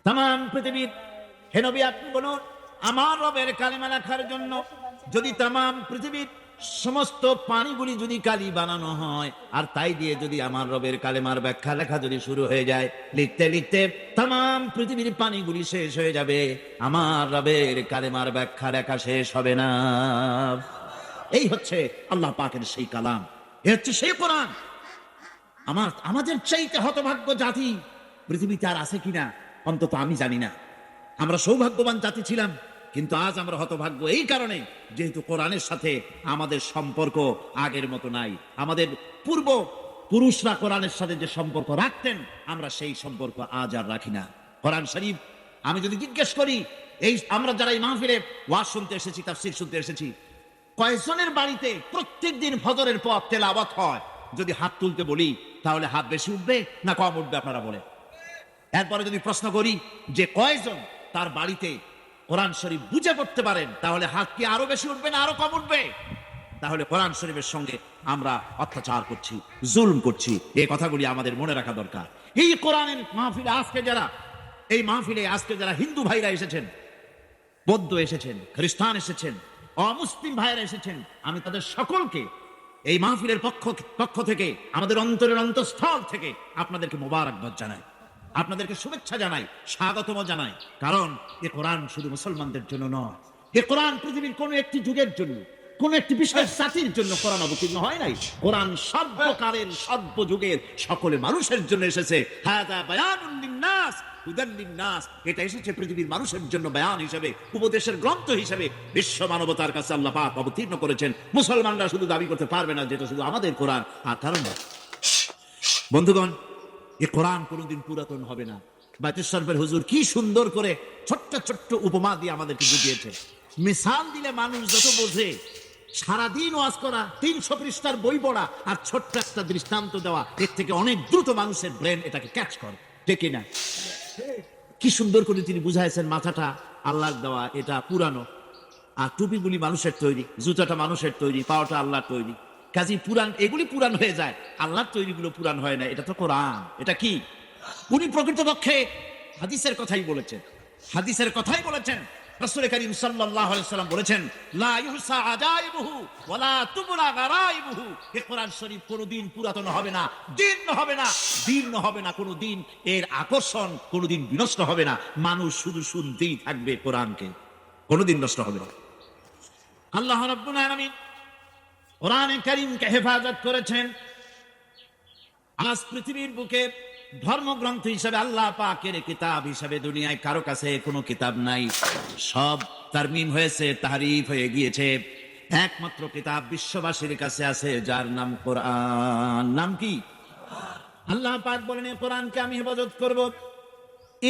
তাম পৃথিবীর হে নবী আপনি বলুন, আমার রবের কালেমা লেখার জন্য যদি তাম পৃথিবীর সমস্ত পানিগুলি যদি কালি বানানো হয়, আর তাই দিয়ে যদি আমার রবের কালেমার ব্যাখ্যা লেখা যদি শুরু হয়ে যায়, লিখতে লিখতে তাম পৃথিবীর পানিগুলি শেষ হয়ে যাবে, আমার রবের কালেমার ব্যাখ্যা লেখা শেষ হবে না। এই হচ্ছে আল্লাহ পাকের সেই কালাম, এ হচ্ছে সেই কোরআন। আমাদের চাইতে হতভাগ্য জাতি পৃথিবীতে আর আছে কিনা অন্তত আমি জানি না। আমরা সৌভাগ্যবান জাতি ছিলাম, কিন্তু আজ আমরা হতভাগ্য এই কারণে যেহেতু কোরআনের সাথে আমাদের সম্পর্ক আগের মতো নাই। আমাদের পূর্ব পুরুষরা কোরআনের সাথে যে সম্পর্ক রাখতেন, আমরা সেই সম্পর্ক আজ আর রাখি না। কোরআন শরীফ আমি যদি জিজ্ঞেস করি, এই আমরা যারা এই মাহফিলে ওয়াজ শুনতে এসেছি, তাফসীর শুনতে এসেছি, কয়েকজনের বাড়িতে প্রত্যেক দিন ফজরের পর তেলাওয়াত হয়? যদি হাত তুলতে বলি তাহলে হাত বেশি উঠবে না কম উঠবে আপনারা বলেন? এরপরে যদি প্রশ্ন করি যে কয়জন তার বাড়িতে কোরআন শরীফ বুঝে পড়তে পারেন, তাহলে হাত কি আরো বেশি উঠবে না আরো কম উঠবে? তাহলে কোরআন শরীফের সঙ্গে আমরা অত্যাচার করছি, জুলুম করছি, এই কথাগুলি আমাদের মনে রাখা দরকার। এই কোরআনের মাহফিলে আজকে যারা হিন্দু ভাইরা এসেছেন, বৌদ্ধ এসেছেন, খ্রিস্টান এসেছেন, অমুসলিম ভাইরা এসেছেন, আমি তাদের সকলকে এই মাহফিলের পক্ষ থেকে, আমাদের অন্তরের অন্তঃস্থল থেকে আপনাদেরকে মোবারকবাদ জানাই, আপনাদেরকে শুভেচ্ছা জানাই, স্বাগতম জানাই। কারণ এ কোরআন শুধু মুসলমানদের জন্য নয়, এ কোরআন পৃথিবীর কোন একটি যুগের জন্য, কোন একটি বিশেষ জাতির জন্য কোরআন অবতীর্ণ হয় নাই। কোরআন সর্বকালের সর্বযুগের সকলে মানুষের জন্য এসেছে। হাযা বায়ানুন লিন-নাস হুদান লিন-নাস, এটা এসেছে পৃথিবীর মানুষের জন্য বয়ান হিসেবে, উপদেশের গ্রন্থ হিসেবে বিশ্ব মানবতার কাছে আল্লাহ পাক অবতীর্ণ করেছেন। মুসলমানরা শুধু দাবি করতে পারবে না যেটা শুধু আমাদের কোরআন, আর কারণ বন্ধুগণ, এ কোরআন কোনোদিন পুরাতন হবে না। বাইতুল শরীফের হুজুর কি সুন্দর করে ছোট্ট ছোট্ট উপমা দিয়ে আমাদেরকে বুঝিয়েছে। মিসাল দিলে মানুষ যত বোঝে, সারাদিন ওয়াজ করা, 300 পৃষ্ঠার বই পড়া আর ছোট্ট একটা দৃষ্টান্ত দেওয়া, এর থেকে অনেক দ্রুত মানুষের ব্রেন এটাকে ক্যাচ করে, ঠিক না? কি সুন্দর করে তিনি বুঝাইছেন, মাথাটা আল্লাহর দেওয়া, এটা পুরানো, আর টুপিগুলি মানুষের তৈরি, জুতাটা মানুষের তৈরি, পাওয়াটা আল্লাহর তৈরি। কাজী পুরান, এগুলি পুরান হয়ে যায়, আল্লাহর তৈরিগুলো পুরান হয় না। এটা তো কোরআন, এটা কি? উনি প্রকৃতপক্ষে হাদিসের কথাই বলেছেন। রাসূল করিম সাল্লাল্লাহু আলাইহি ওয়াসাল্লাম বলেছেন, লা ইহসা আজাইবুহু ওয়ালা তুবরা গারাইবুহু। এই কোরআন শরীফ কোনোদিন পুরাতন হবে না, জীর্ণ হবে না কোনোদিন, এর আকর্ষণ কোনোদিন বিনষ্ট হবে না। মানুষ শুধু শুনতেই থাকবে কোরআনকে, কোনোদিন নষ্ট হবে না। আল্লাহ রাব্বুল আলামিন কোরআনে কারীমকে হেফাজত করেছেন। আজ পৃথিবীর বুকে ধর্মগ্রন্থ হিসেবে, আল্লাহ পাকের কিতাব হিসেবে দুনিয়ায় কারো কাছে কোনো কিতাব নাই। সব তারমিম হয়েছে, তাহরিফ হয়ে গিয়েছে। একমাত্র কিতাব বিশ্ববাসীর কাছে আছে, যার নাম কোরআন। নাম কি? আল্লাহ পাক বলেন, কোরআনকে আমি হেফাজত করব।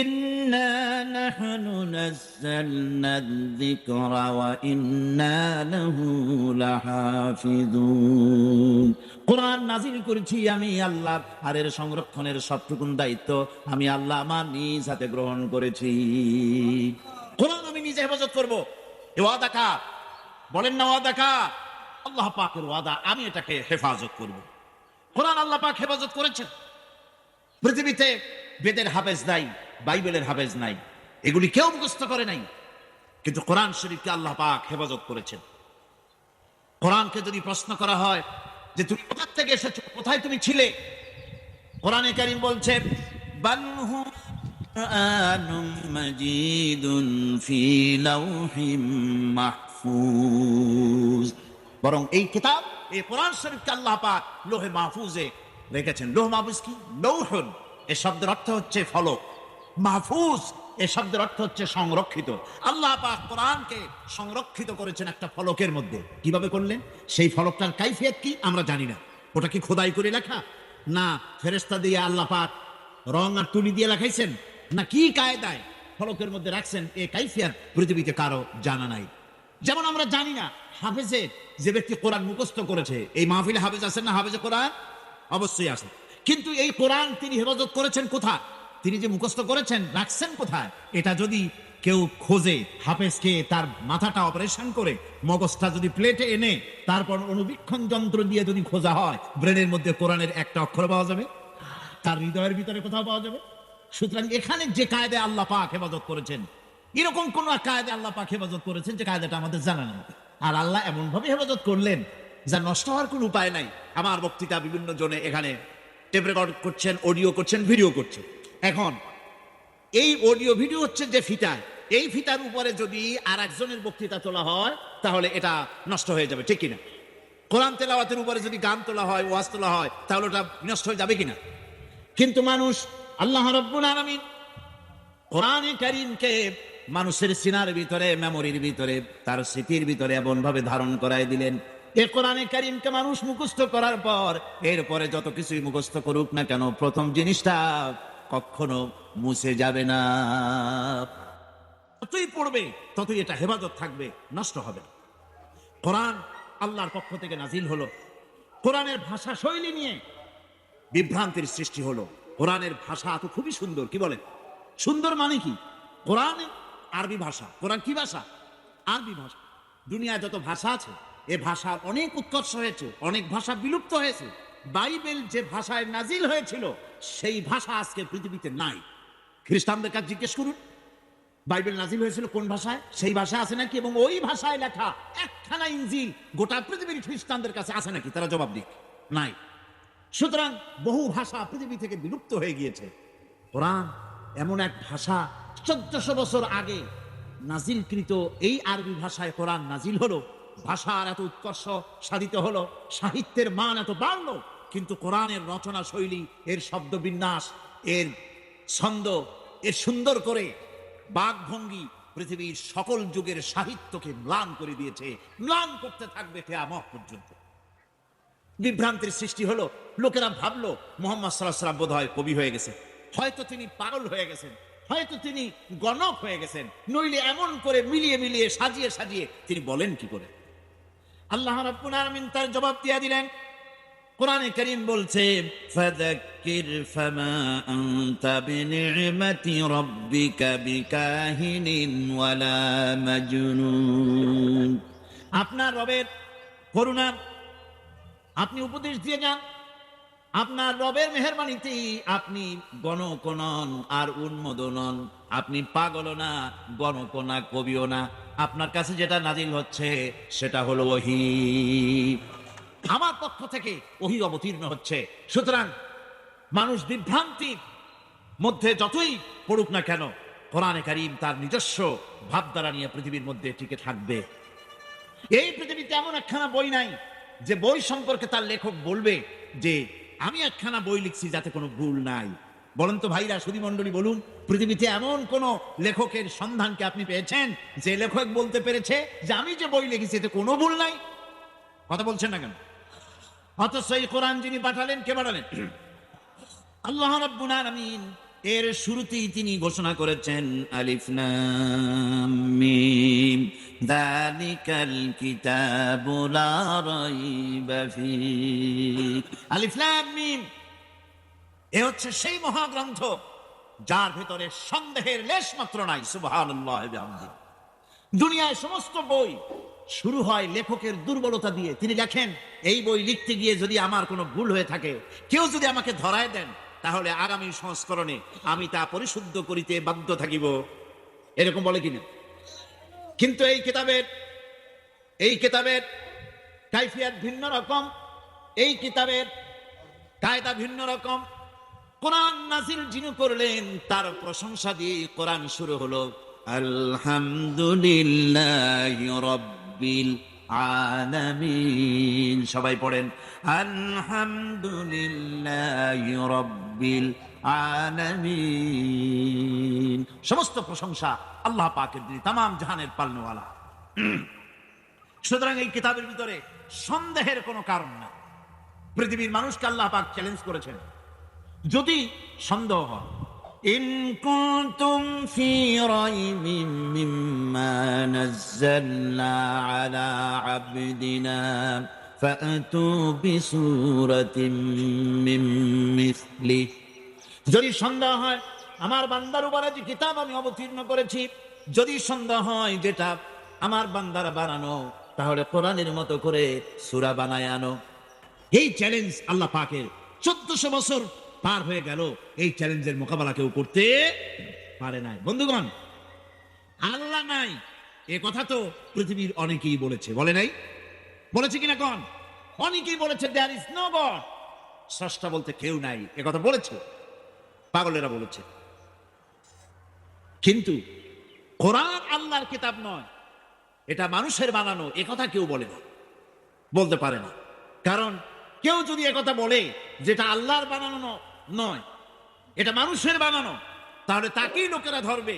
ইন্না নাহনু নাযালনা যিকরা ওয়া ইন্না লাহু লাহাফিজুন। কোরআন নাযিল করেছি আমি আল্লাহ, আর এর সংরক্ষণের সবটুকুন দায়িত্ব আমি আল্লাহ আমার নিজ হাতে গ্রহণ করেছি। কোরআন আমি নিজে হেফাজত করব। এ ওয়াদা কার? বলেন না ওয়াদা কার? আল্লাহ পাকের ওয়াদা, আমি এটাকে হেফাজত করব। কোরআন আল্লাহ পাক হেফাজত করেছেন। পৃথিবীতে বেদের হাফেজ নাই, বাইবেলের হাফেজ নাই, এগুলি কেউ মুখস্থ করে নাই, কিন্তু কোরআন শরীফকে আল্লাহ পাক হেফাজত করেছেন। কোরআনকে যদি প্রশ্ন করা হয় যে তুমি কোথা থেকে এসেছো, কোথায় তুমি ছিলে, কোরআনে কারীম বলছে, বানহু কুরআনুম মাজিদুন ফি লাউহিম মাহফুজ। বরং এই কিতাব, এই কোরআন শরীফকে আল্লাহ পাক লোহে মাহফুজে রেখেছেন। লোহ মাহফুজ কি? লৌহুন এ শব্দের অর্থ হচ্ছে ফলক, মাহফুজ এ শব্দের অর্থ হচ্ছে সংরক্ষিত। আল্লাহ পাক কোরআনকে সংরক্ষিত করেছেন একটা ফলকের মধ্যে। কিভাবে করলেন? সেই ফলকটার কাইফিয়ত কি আমরা জানি না। ওটা কি খোদাই করে লেখা, না ফেরেশতা দিয়ে আল্লাহ পাক রং আর তুলি দিয়ে লেখাইছেন, না কি কায়দায় ফলকের মধ্যে রাখছেন, এই কাইফিয়ত পৃথিবীতে কারো জানা নাই। যেমন আমরা জানি না হাফেজে, যে ব্যক্তি কোরআন মুখস্থ করেছে, এই মাহফিলে হাফেজ আছেন না? হাফেজে কোরআন অবশ্যই আছে, কিন্তু এই কোরআন তিনি হেফাজত করেছেন কোথায়? তিনি যে মুখস্থ করেছেন রাখছেন কোথায়? এটা যদি কেউ খোঁজে, হাফেজকে তার মাথাটা অপারেশন করে মগজটা যদি প্লেটে এনে তারপর অনুবীক্ষণ যন্ত্র দিয়ে যদি খোঁজা হয়, ব্রেনের মধ্যে কোরআনের একটা অক্ষর পাওয়া যাবে? তার হৃদয়ের ভিতরে কোথাও পাওয়া যাবে? সুতরাং এখানে যে কায়দায় আল্লাহ পাক হেফাজত করেছেন, এরকম কোন কায়দায় আল্লাহ পাক হেফাজত করেছেন যে কায়দাটা আমাদের জানা নেই। আর আল্লাহ এমন ভাবে হেফাজত করলেন যা নষ্ট হওয়ার কোনো উপায় নাই। আমার বক্তৃতা বিভিন্ন জনে এখানে টেপ রেকর্ড করছেন, অডিও করছেন, ভিডিও করছেন। এখন এই অডিও ভিডিও হচ্ছে যে ফিতা, এই ফিতার উপরে যদি আর একজনের বক্তৃতা তোলা হয় তাহলে এটা নষ্ট হয়ে যাবে, ঠিক কিনা? কোরআন তেলাওয়াতের উপরে যদি গান তোলা হয়, ওয়াজ তোলা হয়, তাহলে ওটা নষ্ট হয়ে যাবে কিনা? কিন্তু মানুষ, আল্লাহ রাব্বুল আলামিন কোরআনে কারীমকে মানুষের সিনার ভিতরে, মেমোরির ভিতরে, তার স্মৃতির ভিতরে এমন ভাবে ধারণ করায় দিলেন, এই কোরআনে কারীমকে মানুষ মুখস্থ করার পর এরপরে যত কিছুই মুখস্থ করুক না কেন, প্রথম জিনিসটা কখনো মুছে যাবে না। যতই পড়বে ততই এটা হেফাজত থাকবে, নষ্ট হবে না। কোরআন আল্লাহর পক্ষ থেকে নাজিল হলো, কোরআনের ভাষা শৈলী নিয়ে বিভ্রান্তির সৃষ্টি হলো। কোরআনের ভাষা তো খুবই সুন্দর, কি বলে? সুন্দর মানে কি? কোরআন আরবি ভাষা। কোরআন কি ভাষা? আরবি ভাষা। দুনিয়ায় যত ভাষা আছে, এ ভাষার অনেক উৎকর্ষ হয়েছে, অনেক ভাষা বিলুপ্ত হয়েছে। বাইবেল যে ভাষায় নাজিল হয়েছিল সেই ভাষা আজকে পৃথিবীতে নাই। খ্রিস্টানদের কাছে জিজ্ঞেস করুন, বাইবেল নাজিল হয়েছিল কোন ভাষায়, সেই ভাষা আছে নাকি? এবং ওই ভাষায় লেখা একখানা ইনজিল গোটা পৃথিবীর খ্রিস্টানদের কাছে আছে নাকি? তারা জবাব দিক, নাই। সুতরাং বহু ভাষা পৃথিবী থেকে বিলুপ্ত হয়ে গিয়েছে। কোরআন এমন এক ভাষা, 1400 বছর আগে নাজিলকৃত এই আরবি ভাষায় কোরআন নাজিল হলো। ভাষার এত উৎকর্ষ সাধিত হলো, সাহিত্যের মান এত বাড়লো, কিন্তু কোরআনের রচনা শৈলী, এর শব্দ বিন্যাস, এর ছন্দ, এর সুন্দর করে বাকভঙ্গি পৃথিবীর সকল যুগের সাহিত্যকে ম্লান করে দিয়েছে, ম্লান করতে থাকবে কিয়ামত পর্যন্ত। বিভ্রান্তির সৃষ্টি হলো। লোকেরা ভাবলো মুহাম্মদ সাল্লাল্লাহু আলাইহি ওয়াসাল্লাম বোধহয় কবি হয়ে গেছেন, হয়তো তিনি পাগল হয়ে গেছেন, হয়তো তিনি গণক হয়ে গেছেন, নইলে এমন করে মিলিয়ে মিলিয়ে সাজিয়ে সাজিয়ে তিনি বলেন কি করে? আল্লাহ রাব্বুল আলামিন তার জবাব দিয়ে দিলেন। কোরআনে কারীম বলছে, ফাযাক্কির ফামা আনতা বিনি'মাতি রাব্বিকা বিকাহিনিন ওয়ালা মাজনুন। আপনার রবের করুণা আপনি উপদেশ দিয়ে যান। আপনার রবের মেহেরবানিতে আপনি গণক নন আর উন্মদ নন, আপনি পাগল না, গণক না, কবিও না। আপনার কাছে যেটা নাজিল হচ্ছে সেটা হলো ওহী, আমার পক্ষ থেকে ওহী অবতীর্ণ হচ্ছে। সুতরাং মানুষ বিভ্রান্তির মধ্যে যতই পড়ুক না কেন, কোরআনে কারীম তার নিজস্ব ভাবধারা নিয়ে পৃথিবীর মধ্যে টিকে থাকবে। এই পৃথিবীতে এমন একখানা বই নাই যে বই সম্পর্কে তার লেখক বলবে যে আমি একখানা বই লিখছি যাতে কোনো ভুল নাই। বলেন তো ভাইরা, সুধী মণ্ডলী, বলুন, পৃথিবীতে এমন কোন লেখকের সন্ধানকে আপনি পেয়েছেন যে লেখক বলতে পেরেছে যে আমি যে বই লিখেছি এতে কোনো ভুল নাই? কথা বলছেন না কেন? অথচ এই কোরআন যিনি পাঠালেন, কে পাঠালেন? আল্লাহ রাব্বুল আলামিন। এর শুরুতেই তিনি ঘোষণা করেছেন, আলিফ লাম মিম যালিকাল কিতাবু লা রাইবা ফীহ। আলিফ লাম মিম, এ হচ্ছে সেই মহাগ্রন্থ যার ভেতরে সন্দেহের লেশ মাত্র নাই। সুবহানাল্লাহ ওয়া বিহামদিহি। দুনিয়ায় সমস্ত বই শুরু হয় লেখকের দুর্বলতা দিয়ে। তিনি লেখেন, এই বই লিখতে গিয়ে যদি আমার কোনো ভুল হয়ে থাকে, কেউ যদি আমাকে ধরায় দেন, তাহলে আগামী সংস্করণে আমি তা পরিশুদ্ধ করিতে বাধ্য থাকিব। এরকম বলে কিনা? কিন্তু এই কিতাবের কাইফিয়াত ভিন্ন রকম, এই কিতাবের কায়দা ভিন্ন রকম। কোরআন নাজিল যিনি করলেন তার প্রশংসা দিয়ে কোরআন শুরু হলো, আলহামদুলিল্লাহি রাব্বিল আলামিন। সবাই পড়েন, আলহামদুলিল্লাহি রাব্বিল আলামিন। সমস্ত প্রশংসা আল্লাহ পাকের যিনি তামাম জাহানের পালনেওয়ালা। সুতরাং এই কিতাবের ভিতরে সন্দেহের কোনো কারণ না। পৃথিবীর মানুষকে আল্লাহ পাক চ্যালেঞ্জ করেছেন, যদি সন্দেহ হয়, ইন কুনতুম ফি রাইবিন মিম্মা নাযালনা আলা আবদিনা ফাআতু বিসূরাতিন মিন মিসলি। যদি সন্দেহ হয় আমার বান্দার উপরে যে কিতাব আমি অবতীর্ণ করেছি, যদি সন্দেহ হয় যেটা আমার বান্দার বানানো, তাহলে কোরআনের মতো করে সূরা বানায় আনো। এই চ্যালেঞ্জ আল্লাহ পাকের। 1400 বছর পার হয়ে গেল, এই চ্যালেঞ্জের মোকাবেলা কেউ করতে পারে নাই। বন্ধুগণ, আল্লাহ নাই এ কথা তো পৃথিবীর অনেকেই বলেছে, বলে নাই? বলেছে কিনা কোন? অনেকেই বলেছে দেয়ার ইজ নো গড, স্রষ্টা বলতে কেউ নাই, এ কথা বলেছে, পাগলেরা বলেছে। কিন্তু কোরআন আল্লাহর কিতাব নয়, এটা মানুষের বানানো, এ কথা কেউ বলে না, বলতে পারে না। কারণ কেউ যদি একথা বলে যেটা আল্লাহর বানানো নয়, এটা মানুষের বানানো, তাহলে তাকেই লোকেরা ধরবে।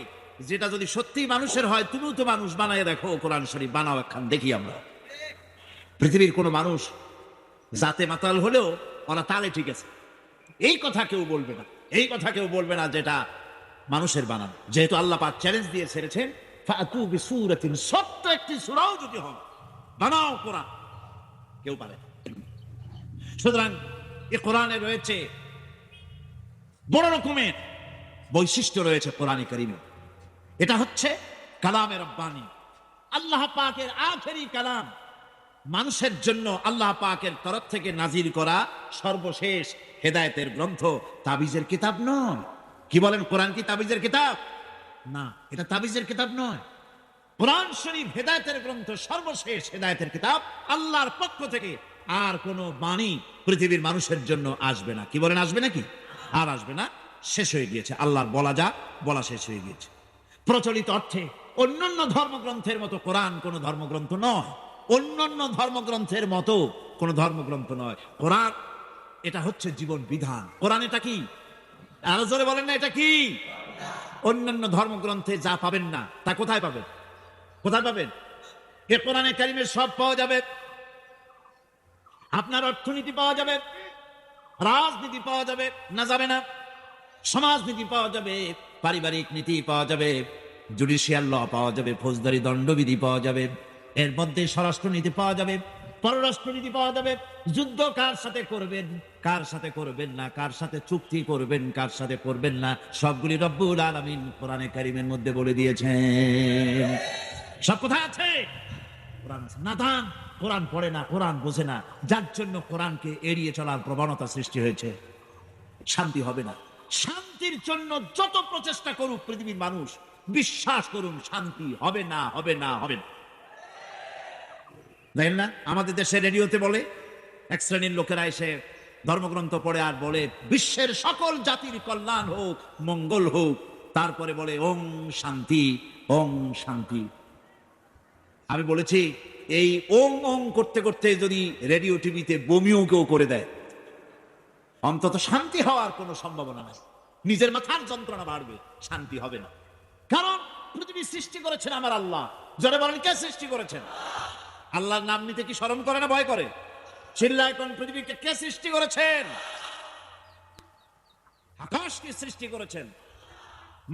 যেটা যদি সত্যি মানুষের হয়, তুমিও তো মানুষ, বানায় দেখো কোরআন শরীফ, বানাও একখান দেখি আমরা। পৃথিবীর কোনো মানুষ জাতে মাতাল হলেও ওরা তালে ঠিক আছে, এই কথা কেউ বলবে না, এই কথা কেউ বলবে না যেটা মানুষের বানানো। যেহেতু আল্লাহ পাক চ্যালেঞ্জ দিয়ে ছেড়েছেন, ফাতু বিসূরাতিন, সত্য একটি সূরাও যদি হয়, বানাও কোরআন, কেউ পারে না। সুতরাং এই কোরআনে রয়েছে বড় রকমের বৈশিষ্ট্য রয়েছে কোরআনে কারীমে। এটা হচ্ছে কালামে রব্বানি, আল্লাহ পাকের আখেরি কালাম, মানুষের জন্য আল্লাহ পাকের তরফ থেকে নাজিল করা সর্বশেষ হেদায়েতের গ্রন্থ, তাবিজের কিতাব নয়। কি বলেন, কোরআন কি তাবিজের কিতাব? না, এটা তাবিজের কিতাব নয়। কোরআন শরীফ হেদায়েতের গ্রন্থ, সর্বশেষ হেদায়েতের কিতাব, আল্লাহর পক্ষ থেকে। আর কোন বাণী পৃথিবীর মানুষের জন্য আসবে না। কি বলেন, আসবে নাকি? আর আসবে না, শেষ হয়ে গিয়েছে। আল্লাহর বলা শেষ হয়ে গিয়েছে। প্রচলিত অর্থে অন্যান্য ধর্মগ্রন্থের মতো কোরআন কোন ধর্মগ্রন্থ নয়, অন্যান্য ধর্মগ্রন্থের মতো কোন ধর্মগ্রন্থ নয়। কোরআন এটা হচ্ছে জীবন বিধান। কোরআন এটা কি? আরো জোরে বলেন না, এটা কি? অন্যান্য ধর্মগ্রন্থে যা পাবেন না, তা কোথায় পাবেন? কোথায় পাবেন? এ কোরআনে কারীমে সব পাওয়া যাবে। আপনার অর্থনীতি পাওয়া যাবে, রাজনীতি পাওয়া যাবে, না যাবে না, সমাজনীতি পাওয়া যাবে, পারিবারিক নীতি পাওয়া যাবে, জুডিশিয়াল ল পাওয়া যাবে, ফৌজদারি দণ্ডবিধি পাওয়া যাবে, এর মধ্যে স্বরাষ্ট্রনীতি পাওয়া যাবে, পররাষ্ট্রনীতি পাওয়া যাবে, যুদ্ধ কার সাথে করবেন, কার সাথে করবেন না, কার সাথে চুক্তি করবেন, কার সাথে করবেন না, সবগুলি রব্বুল আলামিন কোরআনে কারীমের মধ্যে বলে দিয়েছেন। সব কোথায় আছে? কোরআন আছে। নাদান কোরআন পড়ে না, কোরআন বোঝে না, যার জন্য কোরআনকে এড়িয়ে চলার প্রবণতা সৃষ্টি হয়েছে। শান্তি হবে না। শান্তির জন্য যত প্রচেষ্টা করুক পৃথিবীর মানুষ, বিশ্বাস করুন শান্তি হবে না, হবে না, হবে না। দেখেন না, আমাদের দেশে রেডিওতে বলে, এক শ্রেণীর লোকেরা এসে ধর্মগ্রন্থ পড়ে আর বলে বিশ্বের সকল জাতির কল্যাণ হোক, মঙ্গল হোক, তারপরে বলে ওং শান্তি, ওং শান্তি। আমি বলেছি, এই ওং ওং করতে করতে যদি রেডিও টিভিতে বমিও কেউ করে দেয়, অন্তত শান্তি হওয়ার কোনো সম্ভাবনা নাই। নিজের মাথার যন্ত্রণা বাড়বে, শান্তি হবে না। কারণ পৃথিবী সৃষ্টি করেছেন আমার আল্লাহ। যারা বলেন কে সৃষ্টি করেছেন? আল্লাহর নাম নিতে কি শরম করে না, ভয় করে? চিল্লায় কোন, পৃথিবীকে কে সৃষ্টি করেছেন? আকাশকে সৃষ্টি করেছেন,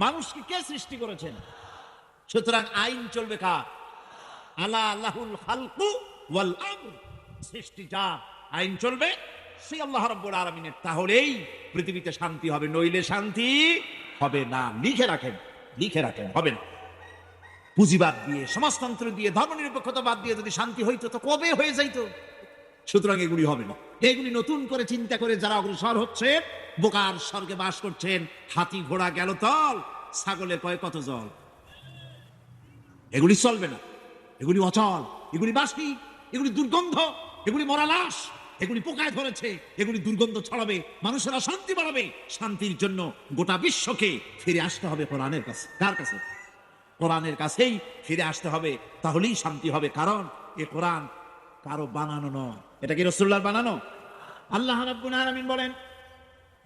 মানুষকে কে সৃষ্টি করেছেন? সুতরাং আইন চলবে কার? আলা আল্লাহুল খালকু ওয়াল আমর, সৃষ্টি যা, আইন চলবে সেই আল্লাহ রাব্বুল আলামিনের। তাহলেই পৃথিবীতে শান্তি হবে, নইলে শান্তি হবে না। লিখে রাখেন, লিখে রাখেন, হবে না। পুঁজিবাদ দিয়ে, সমাজতন্ত্র দিয়ে, ধর্মনিরপেক্ষতা বাদ দিয়ে যদি শান্তি হইতো তো কবে হয়ে যাইতো। সুতরাং এগুলি হবে না। এগুলি নতুন করে চিন্তা করে যারা অগ্রসর হচ্ছে, বোকার স্বর্গে বাস করছেন। হাতি ঘোড়া গেল তল, ছাগলের কয় কত জল। এগুলি চলবে না, এগুলি অচল, এগুলি বাসি, এগুলি দুর্গন্ধ, এগুলি মরা লাশ, এগুলি পোকায় ধরেছে, এগুলি দুর্গন্ধ ছড়াবে, মানুষেরা শান্তি বাড়াবে। শান্তির জন্য গোটা বিশ্বকে ফিরে আসতে হবে কোরআনের কাছে। কার কাছে? কোরআনের কাছেই ফিরে আসতে হবে, তাহলেই শান্তি হবে। কারণ এ কোরআন কারো বানানো নয়, এটা কি রাসূলুল্লাহর বানানো? আল্লাহ রাব্বুল আলামিন বলেন,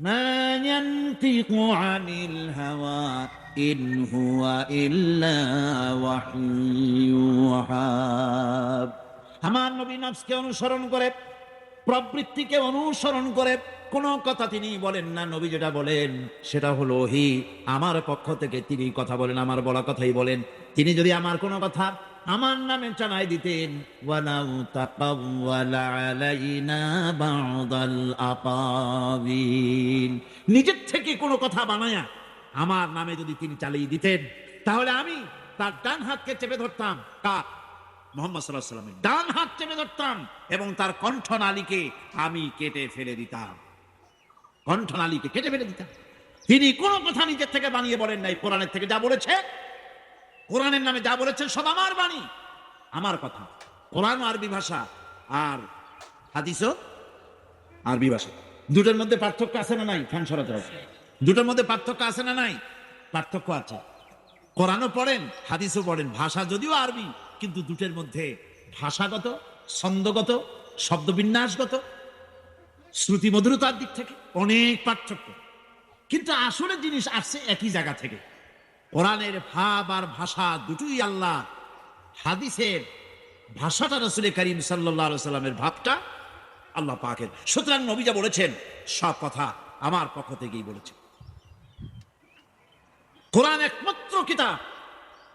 মা ইয়ানতিকু আনিল হাওয়া ইন হুয়া ইল্লা ওয়াহয়ুহা। আমার নবী নফসকে অনুসরণ করে, প্রবৃত্তিকে অনুসরণ করে কোন কথা তিনি বলেন না। নবী যেটা বলেন সেটা হলো ওহী, আমার পক্ষ থেকে তিনি কথা বলেন, আমার বলা কথাই বলেন। তিনি যদি আমার কোনো কথা আমার নামে জানাই দিতেন, ওয়ালাউ তাকাওয়ালা আলাইনা বা'দাল আকাবিল, নিজের থেকে কোনো কথা বানায়া আমার নামে যদি তিনি চালিয়ে দিতেন, তাহলে আমি তার ডান হাতকে চেপে ধরতাম। কার? মুহাম্মদ সাল্লাল্লাহু আলাইহি ওয়াসাল্লামের ডান হাত চেপে ধরতাম এবং তার কণ্ঠনালীকে আমি কেটে ফেলে দিতাম। কণ্ঠনালীকে কেটে ফেলে দিতেন। তিনি কোনো কথা নিজের থেকে বানিয়ে বলেন নাই, কোরআনের থেকে যা বলেছে, কোরআনের নামে যা বলেছেন সব আমার বাণী, আমার কথা। কোরআন আরবি ভাষা আর হাদিসও আরবি ভাষা। দুটোর মধ্যে পার্থক্য আছে না নাই? ফ্যান সরাতে হবে। দুটোর মধ্যে পার্থক্য আছে না নাই? পার্থক্য আছে। কোরআনও পড়েন, হাদিসও পড়েন, ভাষা যদিও আরবি, কিন্তু দুটোর মধ্যে ভাষাগত, ছন্দগত, শব্দবিন্যাসগত, শ্রুতি মধুরতার দিক থেকে অনেক পার্থক্য। কিন্তু আসলে জিনিস আসছে একই জায়গা থেকে। কোরআনের ভাব আর ভাষা দুটোই আল্লাহ, হাদিসের ভাষাটা রাসূল করিম সাল্লাল্লাহু আলাইহি সাল্লামের ভাবটা আল্লাহ পাকের। সুতরাং নবী যা বলেছেন সব কথা আমার পক্ষ থেকেই বলেছেন। কোরআন একমাত্র কিতাব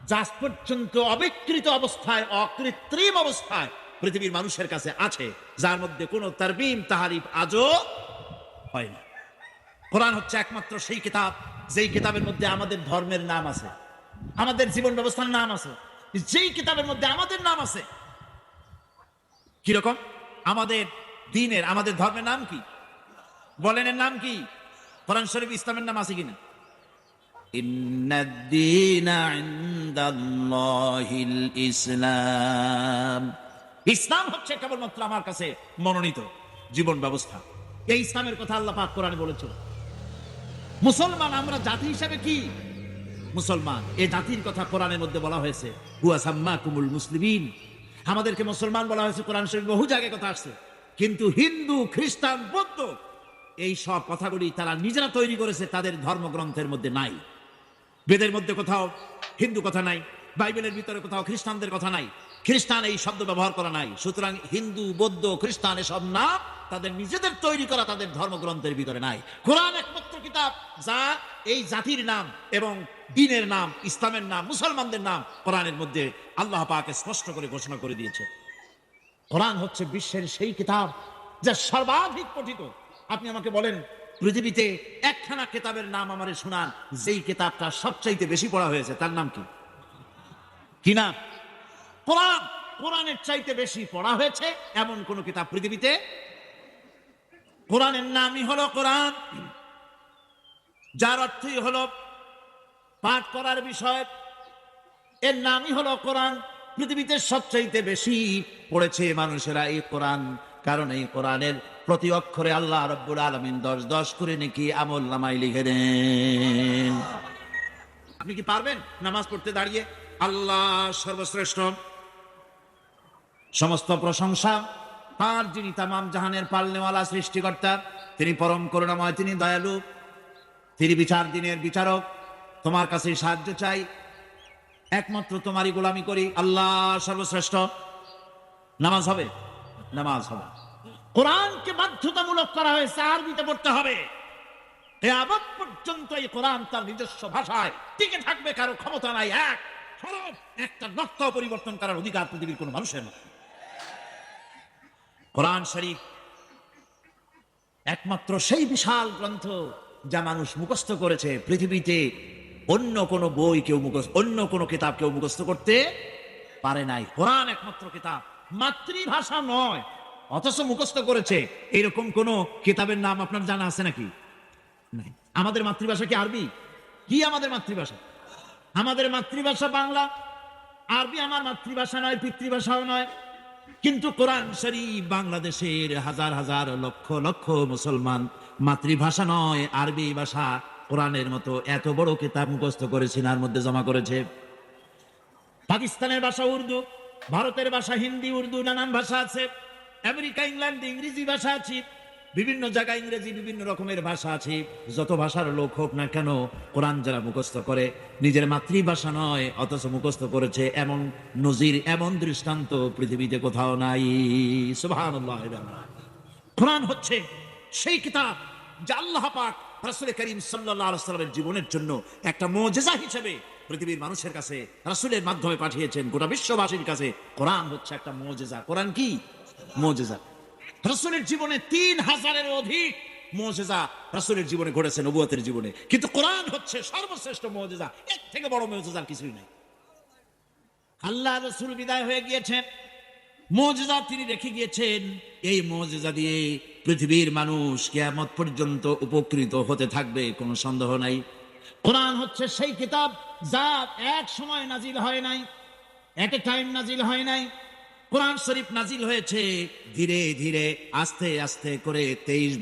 যা আজ পর্যন্ত অবিকৃত অবস্থায়, অকৃত্রিম অবস্থায় পৃথিবীর মানুষের কাছে আছে, যার মধ্যে কোনো তারবিম তাহারিফ আজও হয় না। কোরআন হচ্ছে একমাত্র সেই কিতাব যেই কিতাবের মধ্যে আমাদের ধর্মের নাম আছে, আমাদের জীবন ব্যবস্থার নাম আছে, যেই কিতাবের মধ্যে আমাদের নাম আছে। কিরকম? আমাদের দ্বীনের, আমাদের ধর্মের নাম কি? বলেন, এর নাম কি? কোরআন শরীফ ইসলামের নাম আছে কিনা? ইন্নাদ-দীনা ইনদাল্লাহিল ইসলাম। ইসলাম হচ্ছে কেবলমাত্র আমার কাছে মনোনীত জীবন ব্যবস্থা। এই ইসলামের কথা আল্লাহ পাক কোরআনে বলেছেন। মুসলমান আমরা জাতি হিসেবে কি? মুসলমান, এই জাতির কথা কোরআনের মধ্যে বলা হয়েছে, হুয়া সাম্মাকুমুল মুসলিমিন। আমাদেরকে মুসলমান বলা হয়েছে, কোরআন শরীফ বহু জায়গায় কথা আসছে। কিন্তু হিন্দু, খ্রিস্টান, বৌদ্ধ এই সব কথাগুলি তারা নিজেরা তৈরি করেছে, তাদের ধর্মগ্রন্থের মধ্যে নাই। বেদের মধ্যে কোথাও হিন্দু কথা নাই, বাইবেলের ভিতরে কোথাও খ্রিস্টানদের কথা নাই, খ্রিস্টান এই শব্দ ব্যবহার করা নাই। সুতরাং হিন্দু, বৌদ্ধ, খ্রিস্টান এসব নাম তাদের নিজেদের তৈরি করা, তাদের ধর্মগ্রন্থের ভিতরে নাই। কোরআন একমাত্র কিতাব যা এই জাতির নাম এবং দ্বীনের নাম, ইসলামের নাম, মুসলমানদের নাম কোরআনের মধ্যে আল্লাহ পাক স্পষ্ট করে ঘোষণা করে দিয়েছে। কোরআন হচ্ছে বিশ্বের সেই কিতাব যা সর্বাধিক পঠিত। আপনি আমাকে বলেন, পৃথিবীতে একখানা কিতাবের নাম আমারে শোনান যেই কিতাবটা সবচাইতে বেশি পড়া হয়েছে, তার নাম কি? কি নাম? কোরআন। কোরআনের চাইতে বেশি পড়া হয়েছে এমন কোন কিতাব পৃথিবীতে? কোরআনের নামই হলো কোরআন, যার অর্থই হলো পাঠ করার বিষয়। এর নামই হলো কোরআন। পৃথিবীতে সবচাইতে বেশি পড়েছে মানুষেরা এই কোরআন, কারণ এই কোরআনের প্রতি অক্ষরে আল্লাহ রাব্বুল আলামিন 10 করে নাকি আমল নামায় লিখে দেন। আপনি কি পারবেন নামাজ পড়তে দাঁড়িয়ে আল্লাহ সর্বশ্রেষ্ঠ, সমস্ত প্রশংসা তার যিনি তামাম জাহানের পালনেওয়ালা সৃষ্টিকর্তা, তিনি পরম করুণাময়, তিনি দয়ালু, তিনি বিচার দিনের বিচারক, তোমার কাছে সাহায্য চাই, একমাত্র তোমারই গোলামি করি, আল্লাহ সর্বশ্রেষ্ঠ। নামাজ হবে? নামাজ হবে। কোরআনকে বাধ্যতামূলক করা হয়েছে, আরবিতে পড়তে হবে। কিয়ামত পর্যন্ত এই কোরআন তার নিজস্ব ভাষায় টিকে থাকবে, কারো ক্ষমতা নাই এক হরফ, একটা নক্তা পরিবর্তন করার অধিকার পৃথিবীর কোন মানুষের না। কোরআন শরীফ একমাত্র সেই বিশাল গ্রন্থ যা মানুষ মুখস্থ করেছে। পৃথিবীতে অন্য কোন বই কেউ মুখস্থ, অন্য কোন কিতাব কেউ মুখস্থ করতে পারে নাই। কোরআন একমাত্র কিতাব, মাতৃভাষা নয়, অথচ মুখস্থ করেছে। এরকম কোন কিতাবের নাম আপনার জানা আছে নাকি? নাই। আমাদের মাতৃভাষা কি আরবি? কি আমাদের মাতৃভাষা? আমাদের মাতৃভাষা বাংলা। আরবি আমার মাতৃভাষা নয়, পিতৃভাষাও নয়। কিন্তু কোরআন শরীফ বাংলাদেশের হাজার হাজার লক্ষ লক্ষ মুসলমান মাতৃভাষা নয়, আরবি ভাষা কোরআনের মতো এত বড় কিতাব মুখস্থ করে সিনার মধ্যে জমা করেছে। পাকিস্তানের ভাষা উর্দু, ভারতের ভাষা হিন্দি, উর্দু, নানান ভাষা আছে। আমেরিকা, ইংল্যান্ডে ইংরেজি ভাষা আছে, বিভিন্ন জায়গায় ইংরেজি, বিভিন্ন রকমের ভাষা আছে। যত ভাষার লোক হোক না কেন, কোরআন যারা মুখস্থ করে নিজের মাতৃভাষা নয় অথচ মুখস্থ করেছে, এমন নজির, এমন দৃষ্টান্ত পৃথিবীতে কোথাও নাই। সুবহানাল্লাহ। কোরআন হচ্ছে সেই কিতাব যা আল্লাহ পাক রাসূল করিম সাল্লাল্লাহু আলাইহি ওয়াসাল্লামের জীবনের জন্য একটা মুজিজা হিসেবে পৃথিবীর মানুষের কাছে রাসূলের মাধ্যমে পাঠিয়েছেন, গোটা বিশ্ববাসীর কাছে। কোরআন হচ্ছে একটা মুজিজা। কোরআন কি? মুজিজা। রাসূলের জীবনে 3000-এর অধিক মুজিজা রাসূলের জীবনে ঘটেছে, নবুয়তের জীবনে। কিন্তু কোরআন হচ্ছে সর্বশ্রেষ্ঠ মুজিজা, এর থেকে বড় মুজিজা কিছুই নাই। আল্লাহ রাসূল বিদায় হয়ে গিয়েছেন, মুজিজা তিনি রেখে গিয়েছেন। এই মুজিজা দিয়ে পৃথিবীর মানুষ কিয়ামত পর্যন্ত উপকৃত হতে থাকবে, কোনো সন্দেহ নাই। কোরআন হচ্ছে সেই কিতাব যা এক সময় নাজিল হয় নাই, এট এ টাইম নাজিল হয় নাই। কোরআন শরীফ নাজিল হয়েছে ধীরে ধীরে, আস্তে আস্তে করে 23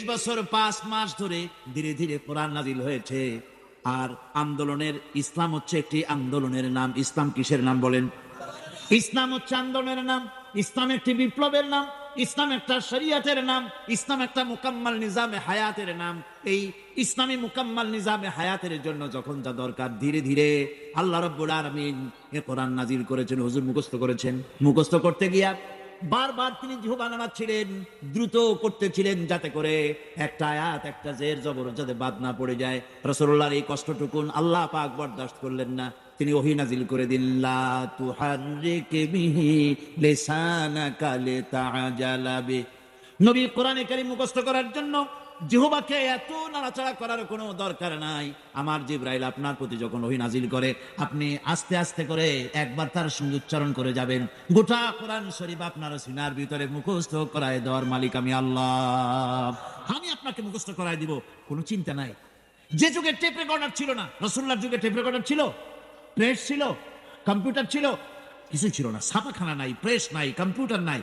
বছর 5 মাস ধরে ধীরে ধীরে কোরআন নাজিল হয়েছে। আর আন্দোলনের, ইসলাম হচ্ছে একটি আন্দোলনের নাম। ইসলাম কিসের নাম বলেন? ইসলাম হচ্ছে আন্দোলনের নাম, ইসলাম একটি বিপ্লবের নাম, ইসলাম একটা শরিয়তের নাম, ইসলাম একটা মুকাম্মাল নিজামে হায়াতের নাম। এই ইসলামী মুকাম্মাল নিজামে হায়াতের জন্য যখন যা দরকার, ধীরে ধীরে আল্লাহ রাব্বুল আলামিন এ কোরআন নাজিল করেছেন। হুজুর মুখস্থ করেছেন, মুখস্থ করতে গিয়া বারবার তিনি জিহ্বা নাড়াচ্ছিলেন, দ্রুত করতেছিলেন, যাতে করে একটা আয়াত, একটা জের জবর যাতে বাদ না পড়ে যায়। রাসূলুল্লাহর এই কষ্টটুকুন আল্লাহ পাক বরদাস্ত করলেন না, তিনি ওহী নাজিল করে দিন, লা তুহাররিক বিহি লিসানাকা লিতাআজালা বি। নবী কোরআনে কারীম মুখস্থ করার জন্য জিহ্বাকে এত নাড়াচাড়া করার কোনো দরকার নাই। আমার জিবরাইল আপনার প্রতি যখন ওহী নাজিল করে, আপনি আস্তে আস্তে করে একবার তার সঙ্গে উচ্চারণ করে যাবেন। গোটা কোরআন শরীফ আপনার সিনার ভিতরে মুখস্থ করায় দেওয়ার মালিক আমি আল্লাহ। আমি আপনাকে মুখস্থ করায় দিব, কোনো চিন্তা নাই। যে যুগে টেপ রেকর্ডার ছিল না, রাসূলুল্লাহর যুগে টেপ রেকর্ডার ছিল, প্রেস ছিল, কম্পিউটার ছিল, কিছু ছিল না। ছাপাখানা নাই, প্রেস নাই, কম্পিউটার নাই,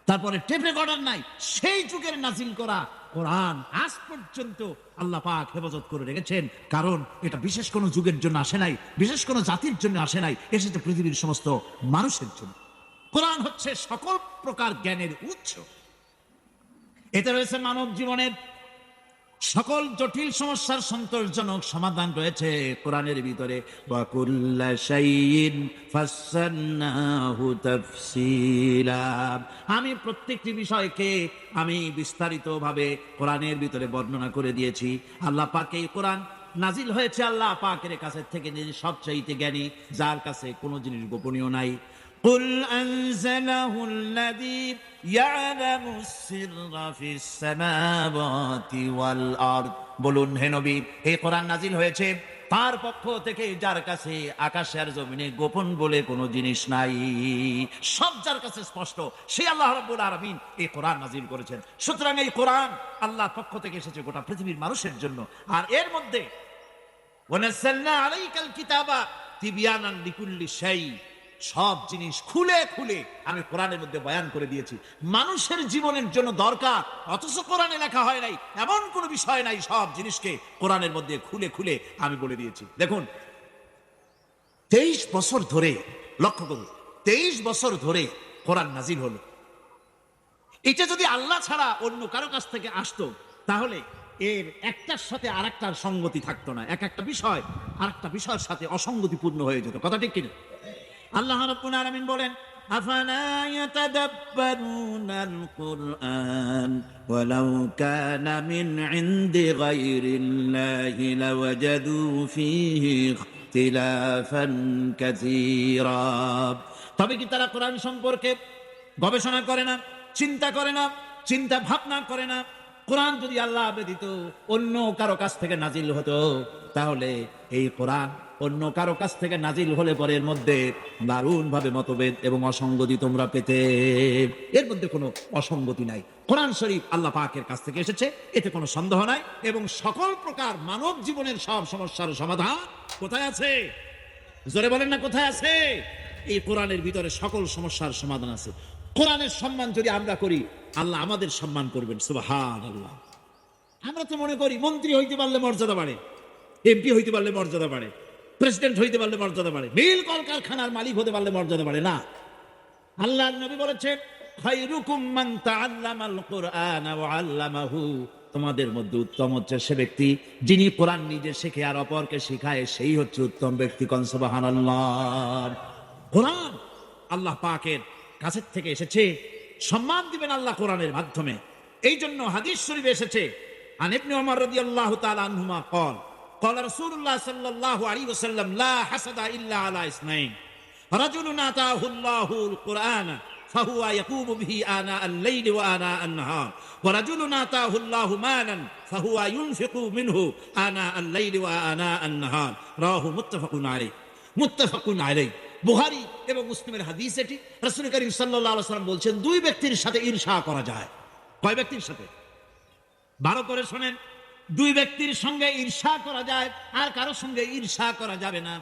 তারপরে টেপ রেকর্ডার নাই। সেই যুগের নাজিল করা কোরআন আজ পর্যন্ত আল্লাহ পাক হেফাজত করে রেখেছেন। কারণ এটা বিশেষ কোনো যুগের জন্য আসে নাই, বিশেষ কোনো জাতির জন্য আসে নাই, এসেছে পৃথিবীর সমস্ত মানুষের জন্য। কোরআন হচ্ছে সকল প্রকার জ্ঞানের উৎস। এতে রয়েছে মানব জীবনের সকল জটিল সমস্যার সন্তোষজনক সমাধান রয়েছে কোরআনের ভিতরে। ওয়া কুল্লা শাইইন ফাসসালনাহু তাফসীলা। আমি প্রত্যেকটি বিষয়কে আমি বিস্তারিতভাবে কোরআনের ভিতরে বর্ণনা করে দিয়েছি। আল্লাহ পাক এই কোরআন নাজিল হয়েছে আল্লাহ পাকের কাছে থেকে, যিনি সবচাইতে জ্ঞানী, যার কাছে কোনো জিনিস গোপনীয় নাই। قل أنزله الذي يعلم السر في السماوات والأرض। বলুন হে নবী, এই কোরআন নাজিল হয়েছে তার পক্ষ থেকে, যার কাছে আকাশের জমিনে গোপন বলে কোনো জিনিস নাই, সব যার কাছে স্পষ্ট, সেই আল্লাহ রাব্বুল আলামিন এই কোরআন নাজিল করেছেন। সুতরাং এই কোরআন আল্লাহর পক্ষ থেকে এসেছে গোটা পৃথিবীর মানুষের জন্য। আর এর মধ্যে ওয়ানাজ্জালনা আলাইকাল কিতাবা তিবয়ানান লিকুল্লি শাই, সব জিনিস খুলে খুলে আমি কোরআনের মধ্যে বয়ান করে দিয়েছি। মানুষের জীবনের জন্য দরকার, অথচ কোরআনে লেখা হয় নাই এমন কোনো বিষয় নাই, সব জিনিসকে কোরআনের মধ্যে খুলে খুলে আমি বলে দিয়েছি। দেখুন 23 বছর ধরে, লক্ষ্য করুন, 23 বছর ধরে কোরআন নাজিল হলো। এটা যদি আল্লাহ ছাড়া অন্য কারো কাছ থেকে আসতো, তাহলে এর একটার সাথে আরেকটার সঙ্গতি থাকতো না। একটা বিষয় আরেকটা বিষয়ের সাথে অসঙ্গতিপূর্ণ হয়ে যেত। কথা ঠিক কিনা? আল্লাহ রাব্বুল আলামিন বলেন, আফালা ইয়াতাদাব্বারুনাল কুরআন ওয়ালাউ কানা মিন ইনদি গায়রিল্লাহি লাওয়াজাদু ফীহি ইখতিলাফান কাসীরা। তবে কি তারা কোরআন সম্পর্কে গবেষণা করে না, চিন্তা করে না, চিন্তা ভাবনা করে না? কোরআন যদি আল্লাহ ব্যতীত অন্য কারো কাছ থেকে নাজিল হতো, তাহলে এই কোরআন অন্য কারো কাছ থেকে নাজিল হলে পরে এর মধ্যে দারুণ ভাবে মতভেদ এবং অসঙ্গতি তোমরা পেতে। এর মধ্যে কোনো অসঙ্গতি নাই। কোরআন শরীফ আল্লাহ পাকের কাছ থেকে এসেছে, এতে কোনো সন্দেহ নাই। এবং সকল প্রকার মানব জীবনের সব সমস্যার সমাধান কোথায় আছে? জোরে বলেন না, কোথায় আছে? এই কোরআনের ভিতরে সকল সমস্যার সমাধান আছে। কোরআনের সম্মান যদি আমরা করি, আল্লাহ আমাদের সম্মান করবেন। সুবহানাল্লাহ। আমরা তো মনে করি মন্ত্রী হইতে পারলে মর্যাদা বাড়ে, এমপি হইতে পারলে মর্যাদা বাড়ে, প্রেসিডেন্ট হইতে পারলে মর্যাদা বাড়ে, মিল কলকারখানার মালিক হতে পারলে মর্যাদা বাড়ে। না, আল্লাহর নবী বলেছেন, খায়রুকুম মান তাআল্লামাল কুরআনা ওয়া আল্লামাহু। তোমাদের মধ্যে উত্তম হচ্ছে সে ব্যক্তি যিনি কোরআন নিজে শেখে আর অপরকে শেখায়, সেই হচ্ছে উত্তম ব্যক্তি। কোন সুবহানাল্লাহ। কোরআন আল্লাহ পাকের কাছের থেকে এসেছে, সম্মান দিবেন আল্লাহ কোরআনের মাধ্যমে। এই জন্য হাদিস শরীফে এসেছে, আন ইবনে ওমর রাদিয়াল্লাহু তাআলা আনহুমা قال قال رسول الله صلى الله عليه وسلم لا حسد الا على اثنين رجل آتاه الله القرآن فهو يقوم به آناء الليل وآناء النهار ورجل آتاه الله مالا فهو ينفق منه آناء الليل وآناء النهار رواه متفق عليه। বুখারী এবং মুসলিমের হাদিস এটি। রাসূল করিম সাল্লাল্লাহু আলাইহি ওয়াসাল্লাম বলছেন, দুই ব্যক্তির সাথে ঈর্ষা করা যায়। কয় ব্যক্তির সাথে? ভালো করে শোনেন, দুই ব্যক্তির সঙ্গে ঈর্ষা করা যায়, আর কারোর সঙ্গে ঈর্ষা করা যাবে না।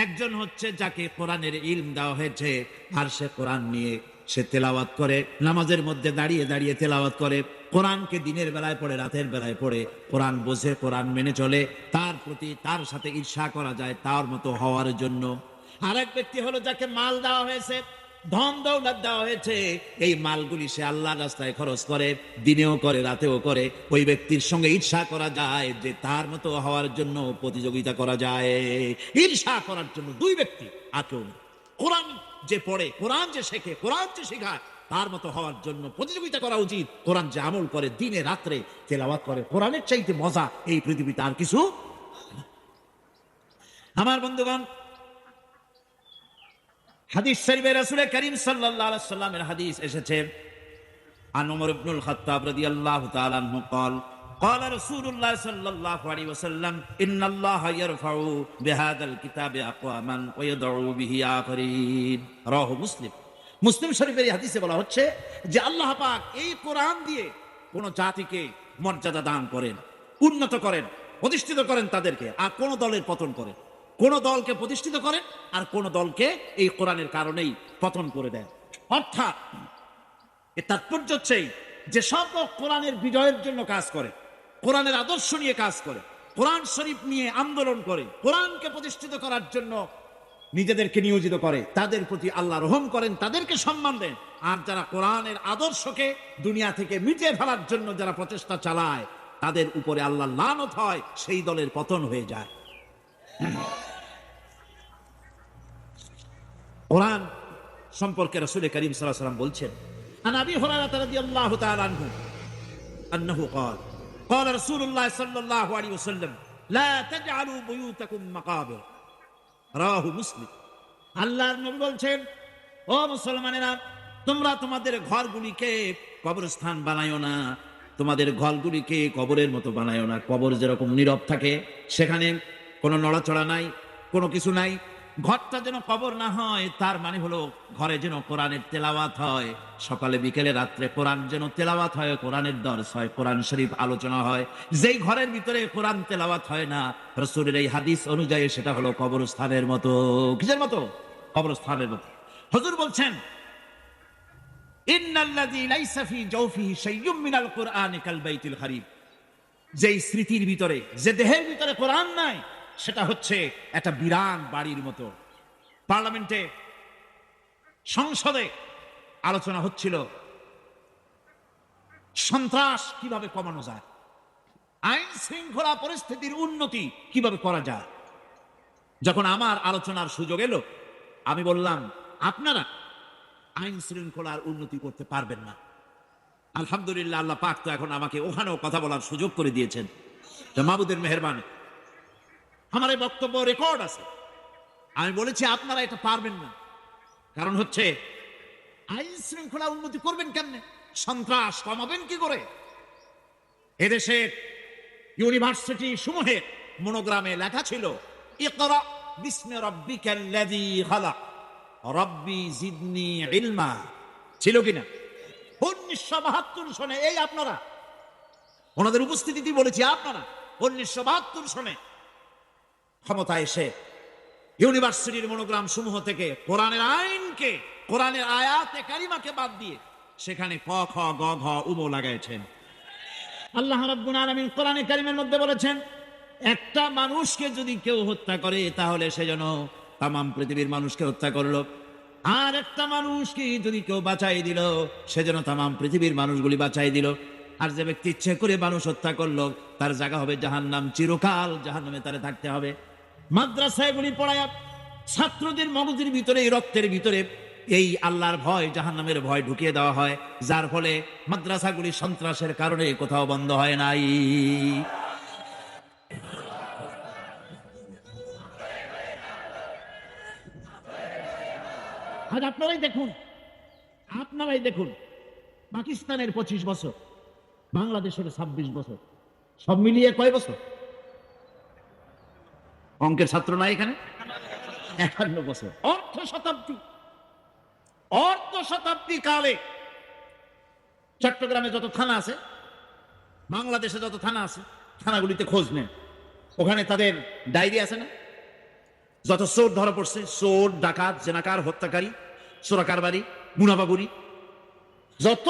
একজন হচ্ছে যাকে কোরআনের ইলম দেওয়া হয়েছে, আর সে কোরআন নিয়ে সে তেলাওয়াত করে, নামাজের মধ্যে দাঁড়িয়ে দাঁড়িয়ে তেলাওয়াত করে, কোরআনকে দিনের বেলায় পড়ে, রাতের বেলায় পড়ে, কোরআন বোঝে, কোরআন মেনে চলে, তার প্রতি তার সাথে ঈর্ষা করা যায় তার মতো হওয়ার জন্য। আরেক ব্যক্তি হলো যাকে মাল দেওয়া হয়েছে, ধন দৌলত দেওয়া হয়েছে, এই মালগুলি সে আল্লাহর রাস্তায় খরচ করে, দিনেও করে, রাতেও করে, ওই ব্যক্তির সঙ্গে ঈর্ষা করা যায় যে তার মতো হওয়ার জন্য প্রতিযোগিতা করা যায়। ঈর্ষা করার জন্য দুই ব্যক্তি, আর কেউ না। কোরআন যে পড়ে, কোরআন যে শেখে, কোরআন যে শেখায়, তার মতো হওয়ার জন্য প্রতিযোগিতা করা উচিত। কোরআন যে আমল করে, দিনে রাত্রে তেলাওয়াত করে, কোরআনের চাইতে মজা এই পৃথিবীতে আর কিছু। আমার বন্ধুগণ, হাদিস শরীফে রাসূল করিম সাল্লাল্লাহু আলাইহি ওয়াসাল্লামের হাদিস এসেছে, আন ওমর ইবনুল খাত্তাব রাদিয়াল্লাহু তাআলা আনহু قال قال رسول الله صلى الله عليه وسلم ان الله يرفع بهذا الكتاب اقواما ويدعو به اخرين রাহ মুসলিম। মুসলিম শরীফের এই হাদিসে বলা হচ্ছে যে আল্লাহ পাক এই কোরআন দিয়ে কোন জাতিকে মর্যাদা দান করেন, উন্নত করেন, প্রতিষ্ঠিত করেন তাদেরকে, আর কোন দলের পতন করেন। কোন দলকে প্রতিষ্ঠিত করেন আর কোন দলকে এই কোরআনের কারণেই পতন করে দেন। অর্থাৎ এর তাৎপর্য হচ্ছে যে সব লোক কোরআনের বিজয়ের জন্য কাজ করে, কোরআনের আদর্শ নিয়ে কাজ করে, কোরআন শরীফ নিয়ে আন্দোলন করে, কোরআনকে প্রতিষ্ঠিত করার জন্য নিজেদেরকে নিয়োজিত করে, তাদের প্রতি আল্লাহ রহম করেন, তাদেরকে সম্মান দেন। আর যারা কোরআনের আদর্শকে দুনিয়া থেকে মিটিয়ে ফেলার জন্য যারা প্রচেষ্টা চালায়, তাদের উপরে আল্লাহ লানত হয়, সেই দলের পতন হয়ে যায়। কোরআন সম্পর্কে রাসূল করিম সাল্লাল্লাহু আলাইহি ওয়াসাল্লাম বলছেন, আন আবি হুরায়রা রাদিয়াল্লাহু তাআলা আনহু আন্নাহু قال قال رسول الله صلى الله عليه وسلم لا تجعلوا بيوتكم مقابر রাহু মুসলিম। আল্লাহর নবী বলছেন, ও মুসলমানেরা, তোমরা তোমাদের ঘরগুলিকে কবরস্থান বানায়ো না, তোমাদের ঘরগুলিকে কবরের মতো বানায়ো না। কবর যেরকম নীরব থাকে, সেখানে কোনো নড়াচড়া নাই, কোনো কিছু নাই, ঘরটা যেন কবর না হয়, তার মানে হলো ঘরে যেন কোরআনের তেলাওয়াত হয়, সকালে বিকেলে রাত্রে কোরআন যেন তেলাওয়াত হয়, কোরআনের দর্স হয়, কোরআন শরীফ আলোচনা হয়। যেই ঘরের ভিতরে কোরআন তেলাওয়াত হয় না, রাসূলের এই হাদিস অনুযায়ী সেটা হলো কবরস্থানের মতো। কিসের মতো? কবরস্থানের মতো। হুজুর বলছেন, ইন্নাল্লাযী লাইসা ফী জাওফিহি শাইয়্যুম মিনাল কুরআনি কাল বাইতিল খারিব। যেই স্মৃতির ভিতরে, যে দেহের ভিতরে কোরআন নাই, সেটা হচ্ছে একটা বিরান বাড়ির মতো। পার্লামেন্টে, সংসদে আলোচনা হচ্ছিল সন্ত্রাস কিভাবে কমানো যায়, আইন শৃঙ্খলা পরিস্থিতির উন্নতি কিভাবে করা যায়। যখন আমার আলোচনার সুযোগ এলো, আমি বললাম, আপনারা আইন শৃঙ্খলার উন্নতি করতে পারবেন না। আলহামদুলিল্লাহ, আল্লাহ পাক তো এখন আমাকে ওখানেও কথা বলার সুযোগ করে দিয়েছেন, মাবুদের মেহেরবানি। আমার এই বক্তব্য রেকর্ড আছে। আমি বলেছি আপনারা এটা পারবেন না, কারণ হচ্ছে আইন শৃঙ্খলা উন্নতি করবেন কেমনে, সন্ত্রাস কমাবেন কি করে। এদেশের ইউনিভার্সিটি সমূহে মনোগ্রামে লেখা ছিল, ইকরা বিসমি রাব্বিকাল্লাযী খালাক রব্বি জিদনি ইলমা, ছিল কিনা? 1972 সনে এই আপনারা, ওনাদের উপস্থিতিতে বলেছি, আপনারা 1972 সনে ক্ষমতা এসে ইউনিভার্সিটির মনোগ্রাম সমূহ থেকে কোরআনের আইনকে, কোরআনের আয়াতে কারিমাকে বাদ দিয়ে সেখানে ক খ গ ঘ উমো লাগাইছেন। আল্লাহ রাব্বুল আলামিন কোরআনে কারিমের মধ্যে বলেছেন, একটা মানুষকে যদি কেউ হত্যা করে, তাহলে সে যেন তামাম পৃথিবীর মানুষকে হত্যা করলো। আর একটা মানুষকে যদি কেউ বাঁচাই দিল, সে যেন তামাম পৃথিবীর মানুষগুলি বাঁচাই দিল। আর যে ব্যক্তি ইচ্ছে করে মানুষ হত্যা করলো, তার জায়গা হবে জাহান্নাম, চিরকাল জাহান্নামে তারে থাকতে হবে। মাদ্রাসাগুলি পড়ায় ছাত্রদের মগজের ভিতরে, রক্তের ভিতরে এই আল্লাহর ভয়, জাহান্নামের ভয় ঢুকিয়ে দেওয়া হয়, যার ফলে মাদ্রাসাগুলি সন্ত্রাসের কারণে কোথাও বন্ধ হয় নাই। আজ আপনারাই দেখুন, পাকিস্তানের 25 বছর, বাংলাদেশের 26 বছর, সব মিলিয়ে কয় বছর? অঙ্কের ছাত্র নাই এখানে? 51 বছর। অর্ধ শতাব্দী কালে চট্টগ্রামে যত থানা আছে, বাংলাদেশে যত থানা আছে, থানাগুলিতে খোঁজ নেন, ওখানে তাদের ডায়েরি আছে না? যত চোর ধরা পড়ছে, চোর, ডাকাত, জেনাকার, হত্যাকারী, চোরাকারবারি, মুনাফাগুরি, যত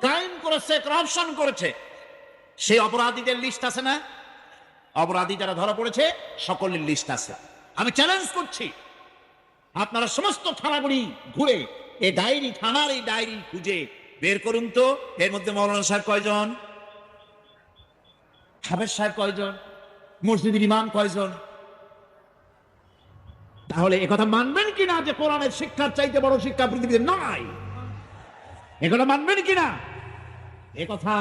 ক্রাইম করেছে, করাপশন করেছে, সেই অপরাধীদের লিস্ট আছে না? অপরাধী যারা ধরা পড়েছে সকলের লিস্ট আছে। আমি চ্যালেঞ্জ করছি, আপনারা সমস্ত থানাগুলি ঘুরে এই ডায়েরি, থানার এই ডায়েরি খুঁজে বের করুন তো, এর মধ্যে মৌলানা সাহেব কয়জন, হাফেজ সাহেব কয়জন, মসজিদের ইমাম কয়জন? তাহলে একথা মানবেন কিনা যে কোরআনের শিক্ষার চাইতে বড় শিক্ষা পৃথিবীতে নাই? একথা মানবেন কিনা? একথা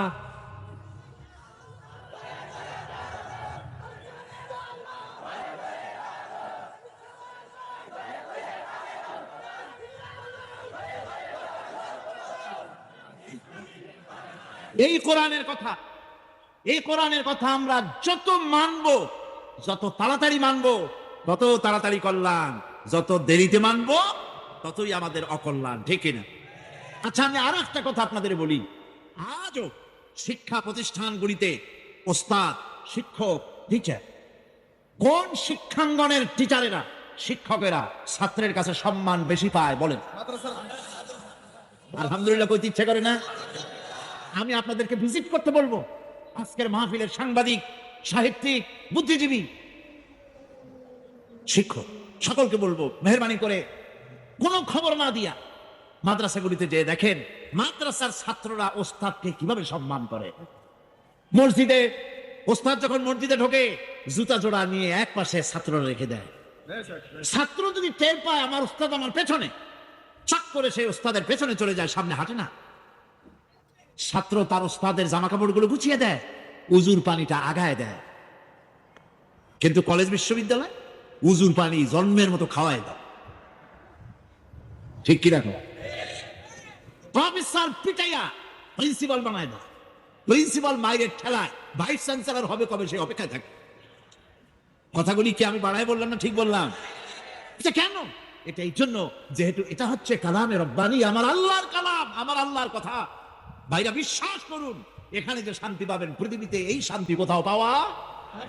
এই কোরআনের কথা, এই কোরআনের কথা আমরা যত মানবো, যত তাড়াতাড়ি মানবো তত তাড়াতাড়ি কল্যাণ, যত দেরিতে মানবো ততই আমাদের অকল্যাণ, ঠিক কিনা? আচ্ছা, আমি আরো একটা কথা আপনাদের বলি, আজও শিক্ষা প্রতিষ্ঠানগুলিতে ওস্তাদ, শিক্ষক, টিচার, কোন শিক্ষাঙ্গনের টিচারেরা, শিক্ষকেরা ছাত্রের কাছে সম্মান বেশি পায় বলেন? আলহামদুলিল্লাহ কইতে ইচ্ছে করে না? আমি আপনাদেরকে ভিজিট করতে বলবো, আজকের মাহফিলের সাংবাদিক, সাহিত্যিক, বুদ্ধিজীবী, শিক্ষক সকলকে বলবো, মেহরবানি করে কোনো খবর না দিয়া মাদ্রাসাগুলিতে যে দেখেন মাদ্রাসার ছাত্ররা ওস্তাদকে কিভাবে সম্মান করে। মসজিদে ওস্তাদ যখন মসজিদে ঢোকে জুতা জোড়া নিয়ে এক পাশে ছাত্ররা রেখে দেয়। ছাত্র যদি টের পায় আমার ওস্তাদ আমার পেছনে, চাক করে সেই ওস্তাদের পেছনে চলে যায়, সামনে হাঁটে না। ছাত্র তার ওস্তাদের জামা কাপড়গুলো গুছিয়ে দেয়, উজুর পানিটা আগায় দেয়। কিন্তু কলেজ বিশ্ববিদ্যালয় উজুর পানি জন্মের মতো খাওয়ায় দাও, ঠিক কি রাখো? প্রফেসর পিটাইয়া প্রিন্সিপাল বানায় দাও, প্রিন্সিপাল মাইরের ঠেলায় ভাইস চ্যান্সেলর হবে কবে সেই অপেক্ষায় থাকে। কথাগুলি কি আমি বাড়ায় বললাম না ঠিক বললাম? এটা কেন? এটা এই জন্য যেহেতু এটা হচ্ছে কালামে রব্বানি, আমার আল্লাহর কালাম, আমার আল্লাহর কথা। ভাইরা বিশ্বাস করুন, এখানে যে শান্তি পাবেন পৃথিবীতে এই শান্তি কোথাও পাওয়া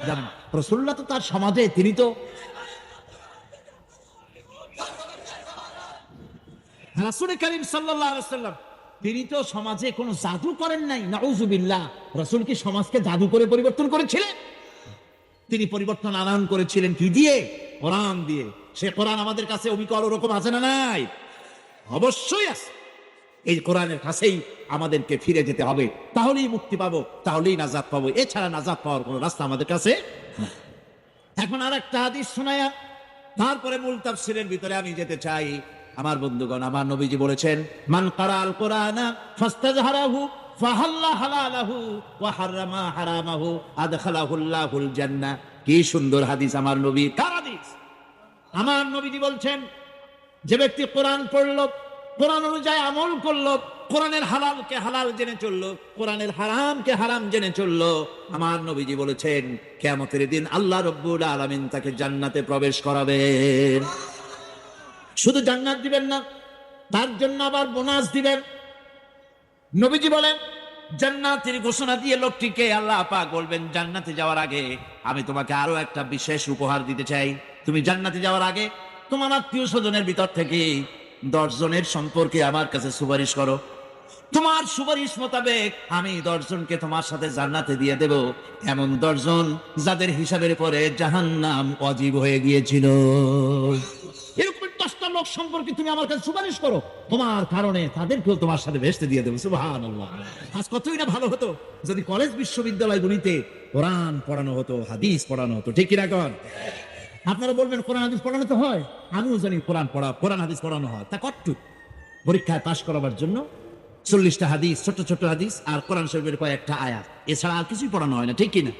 যাবে না। রাসূলুল্লাহ তো তার সমাজে, তিনি তো রাসূল করিম সাল্লাল্লাহু আলাইহি ওয়াসাল্লাম, তিনি তো সমাজে কোনো জাদু করেন নাই। নাউযুবিল্লাহ। রাসূল কি সমাজকে জাদু করে পরিবর্তন করেছিলেন? তিনি পরিবর্তন আনয়ন করেছিলেন কি দিয়ে? কোরআন দিয়ে। সে কোরআন আমাদের কাছে অবিকল ওরকম আছে না নাই? অবশ্যই আছে। এই কোরআনের কাছেই আমাদেরকে ফিরে যেতে হবে, তাহলেই মুক্তি পাবো, তাহলেই নাজাত পাবো। এছাড়া নাজাত পাওয়ার কোনো রাস্তা আমাদের কাছে না। এখন আর একটা হাদিস শোনায়া তারপরে মূল তাফসীরের ভিতরে আমি যেতে চাই। আমার বন্ধুগণ, আমার নবীজি বলেছেন, মান কারাল কোরআনা ফাস্তাজহারাহু ফাহাল্লা হালালাহু ওয়া হারামা হারামাহু আদখালাহুল্লাহুল জান্নাহ। কি সুন্দর হাদিস আমার নবীর। কার হাদিস? আমার নবীজি বলছেন, যে ব্যক্তি কোরআন পড়ল, কোরআন অনুযায়ী আমল করলো, কোরআনের হালালকে হালাল জেনে চললো, কোরআনের হারামকে হারাম জেনে চললো, আমার নবীজি বলেছেন কিয়ামতের দিন আল্লাহ রাব্বুল আলামিন তাকে জান্নাতে প্রবেশ করাবেন। শুধু জান্নাত দিবেন না, তার জন্য আবার বোনাস দিবেন। নবীজি বলেন, জান্নাতের ঘোষণা দিয়ে লোকটিকে আল্লাহ পাক বলবেন, জান্নাতে যাওয়ার আগে আমি তোমাকে আরো একটা বিশেষ উপহার দিতে চাই। তুমি জান্নাতে যাওয়ার আগে তোমার আত্মীয় স্বজনের ভিতর থেকে 10 জনের সম্পর্কে আমার কাছে সুপারিশ করো। তোমার সুপারিশ মোতাবেক আমি 10 জনকে তোমার সাথে জান্নাতে দিয়ে দেব, এমন 10 জন যাদের হিসাবের পরে জাহান্নাম ওয়াজিব হয়ে গিয়েছিল। এরকম 10টা লোক সম্পর্কে তুমি আমার কাছে সুপারিশ করো, তোমার কারণে তাদেরকেও তোমার সাথে ভেস্তে দিয়ে দেবো। সুবহানাল্লাহ। আজ কতই না ভালো হতো যদি কলেজ বিশ্ববিদ্যালয়গুলিতে কোরআন পড়ানো হতো, হাদিস পড়ানো হতো, ঠিক কিনা কন? আপনারা বলবেন কোরআন হাদিস পড়ানো তো হয়, আমিও জানি কোরআন হাদিস পড়ানো হয়। তা কট্টু পরীক্ষায় পাশ করাবার জন্য 40টা হাদিস, ছোট ছোট হাদিস আর কোরআন শরীফের কয়েকটা আয়াত, এছাড়া আর কিছুই পড়ানো হয় না, ঠিক কিনা?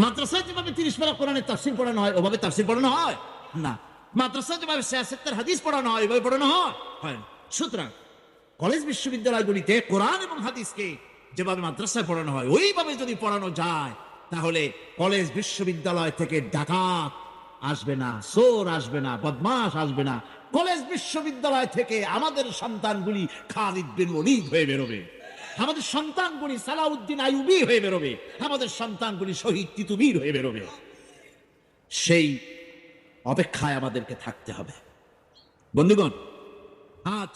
মাদ্রাসায় যেভাবে 30 পারা কোরআনের তাফসীর পড়ানো হয়, ওভাবে তাফসীর পড়ানো হয় না। মাদ্রাসায় যেভাবে 76 হাদিস পড়ানো হয়, ওইভাবে পড়ানো হয় না। সুতরাং কলেজ বিশ্ববিদ্যালয়গুলিতে কোরআন এবং হাদিসকে যেভাবে মাদ্রাসায় পড়ানো হয় ওইভাবে যদি পড়ানো যায়, তাহলে কলেজ বিশ্ববিদ্যালয় থেকে ডাকাত আসবে না, চোর আসবে না, বদমাশ আসবে না। কলেজ বিশ্ববিদ্যালয় থেকে আমাদের সন্তানগুলি খালিদ বিন ওলীদ হয়ে বেরোবে। আমাদের সন্তানগুলি সালাউদ্দিন আইয়ুবী হয়ে বেরোবে, আমাদের সন্তানগুলি শহীদ তিতুমীর হয়ে বেরোবে। সেই অপেক্ষায় আমাদেরকে থাকতে হবে। বন্ধুগণ, আজ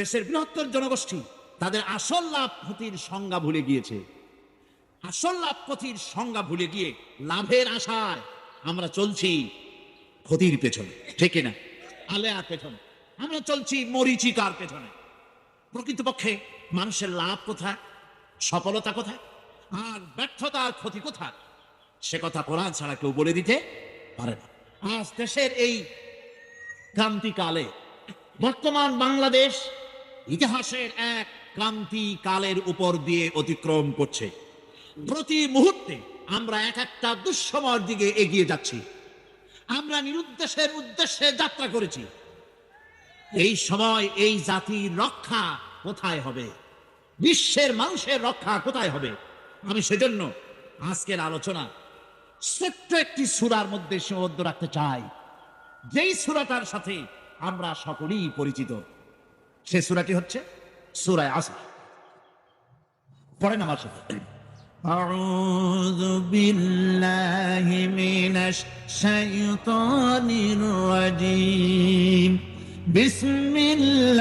দেশের বৃহত্তর জনগোষ্ঠী তাদের আসল লাভ ক্ষতির সংজ্ঞা ভুলে গিয়েছে। আসল লাভ ক্ষতির সংজ্ঞা ভুলে গিয়ে লাভের আশায় আমরা চলছি ক্ষতির পেছনে, ঠিক না? আলেয়ার পেছনে আমরা চলছি, মরিচিকার পেছনে। প্রকৃতপক্ষে মানুষের লাভ কোথায়, সফলতা কোথায়, আর ব্যর্থতার ক্ষতি কোথায়, সে কথা কোরআন ছাড়া কেউ বলে দিতে পারে না। আজ দেশের এই ক্রান্তিকালে বর্তমান বাংলাদেশ ইতিহাসের এক ক্রান্তিকালের উপর দিয়ে অতিক্রম করছে। প্রতি মুহূর্তে আমরা এক একটা দুঃসময়ের দিকে এগিয়ে যাচ্ছি। আমরা নিরুদ্দেশের উদ্দেশ্যে যাত্রা করেছি। এই সময় এই জাতির রক্ষা কোথায় হবে, বিশ্বের মানুষের রক্ষা কোথায় হবে? আমি সেজন্য আজকের আলোচনা ছোট্ট একটি সূরার মধ্যে সীমাবদ্ধ রাখতে চাই, যেই সূরাটার সাথে আমরা সকলেই পরিচিত। সে সূরাটি হচ্ছে সূরা আসর। পড়েন আমার সাথে। আউযু বিল্লাহি মিনাশ শাইতানির রাজীম। বিসমিল্লাহির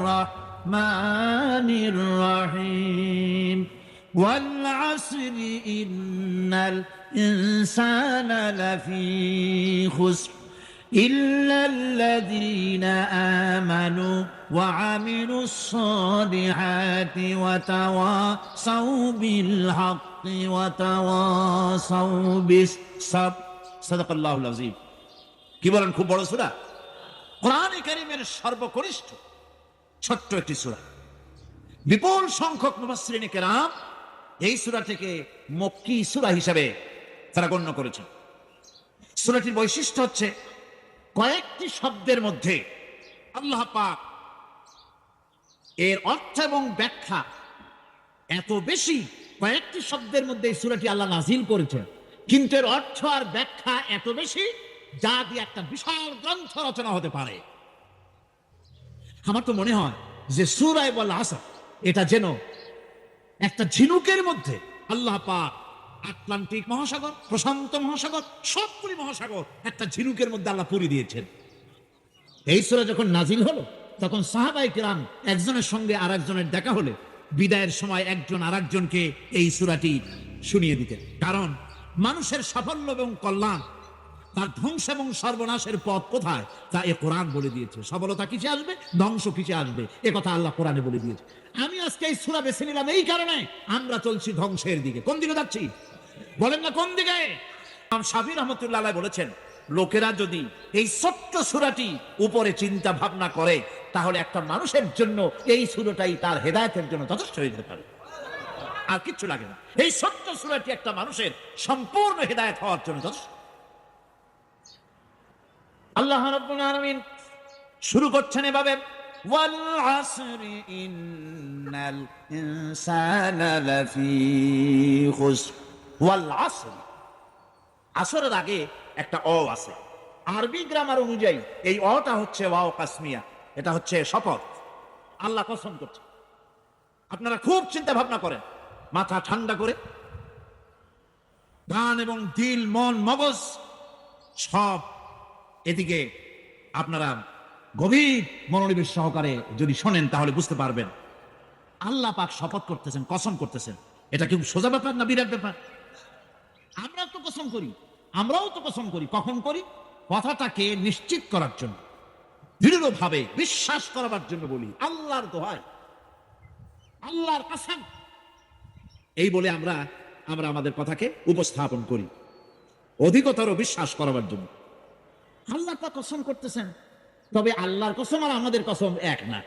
রাহমানির রাহিম। ওয়াল আসরি ইন্নাল ইনসানা লাফি খুসর إلا الذين آمنوا وعملوا الصالحات وتواصوا بالحق وتواصوا بالصبر صدق الله العظيم। কি বলেন, খুব বড় সূরা, কোরআনে কারীমের সর্বকনিষ্ঠ ছোট্ট একটি সূরা। বিপুল সংখ্যক মুফাসসিরিন কেরাম এই সূরাটিকে মক্কি সূরা হিসেবে তারা গণ্য করেছেন। সূরাটির বৈশিষ্ট্য হচ্ছে কয়েকটি শব্দের মধ্যে আল্লাহ পাক এর অর্থ এবং ব্যাখ্যা এত বেশি, কয়েকটি শব্দের মধ্যে এই সূরাটি আল্লাহ নাজিল করেছেন, কিন্তু এর অর্থ আর ব্যাখ্যা এত বেশি যা দিয়ে একটা বিশাল গ্রন্থ রচনা হতে পারে। আমার তো মনে হয় যে সূরা ওয়াল আসর এটা যেন একটা ঝিনুকের মধ্যে আল্লাহ পাক আটলান্টিক মহাসাগর, প্রশান্ত মহাসাগর, সবগুলি মহাসাগর একটা ঝিনুকের মধ্যে আল্লাহ পুরি দিয়েছেন। এই সূরা যখন নাজিল হলো তখন সাহাবায়ে কিরাম একজনের সঙ্গে আরেকজনের দেখা হলে বিদায়ের সময় একজন আরেকজনকে এই সূরাটি শুনিয়ে দিতেন। কারণ মানুষের সাফল্য এবং কল্যাণ, তার ধ্বংস এবং সর্বনাশের পথ কোথায় তা এ কোরআন বলে দিয়েছে। সফলতা কিসে আসবে, ধ্বংস কিসে আসবে, এ কথা আল্লাহ কোরআনে বলে দিয়েছে। আমি আজকে এই সূরা বেছে নিলাম এই কারণে, আমরা চলছি ধ্বংসের দিকে। কোন দিকে যাচ্ছি বলেন না, কোন দিকে? ইমাম শাফিঈ রাহমাতুল্লাহ আলাইহি বলেছেন, লোকেরা যদি এই ছোট্ট সূরাটি উপরে চিন্তা ভাবনা করে তাহলে একটা মানুষের জন্য এই সূরাটাই তার হেদায়েতের জন্য যথেষ্ট হয়ে যেতে পারে, আর কিচ্ছু লাগে না। এই ছোট্ট সূরাটি একটা মানুষের সম্পূর্ণ হেদায়েত হওয়ার জন্য যথেষ্ট। আল্লাহ রাব্বুল আলামিন শুরু করছেন এভাবে, ওয়াল আসরি ইন্নাল ইনসানা লাফি খুসর। ওয়াল আসর, আসরের আগে একটা অ আছে। আরবি গ্রামার অনুযায়ী এই অটা হচ্ছে ওয়াও কাসমিয়া, এটা হচ্ছে শপথ। আল্লাহ কসম করছে। আপনারা খুব চিন্তা ভাবনা করেন, মাথা ঠান্ডা করে, গান এবং দিল, মন, মগজ সব এদিকে আপনারা গভীর মনোনিবেশ সহকারে যদি শোনেন তাহলে বুঝতে পারবেন আল্লাহ পাক শপথ করতেছেন, কসম করতেছেন। এটা কি সোজা ব্যাপার না বিরাট ব্যাপার? আমরা তো কসম করি, আমরাও তো কসম করি। কখন করি? কথাটাকে নিশ্চিত করার জন্য, দৃঢ়ভাবে বিশ্বাস করার জন্য বলি, আল্লাহর দোহাই, আল্লাহর কসম, এই বলে আমরা আমাদের কথাকে উপস্থাপন করি অধিকতর বিশ্বাস করার জন্য। আল্লাহ পাক কসম করতেছেন, তবে আল্লাহর কসম আর আমাদের কসম এক না।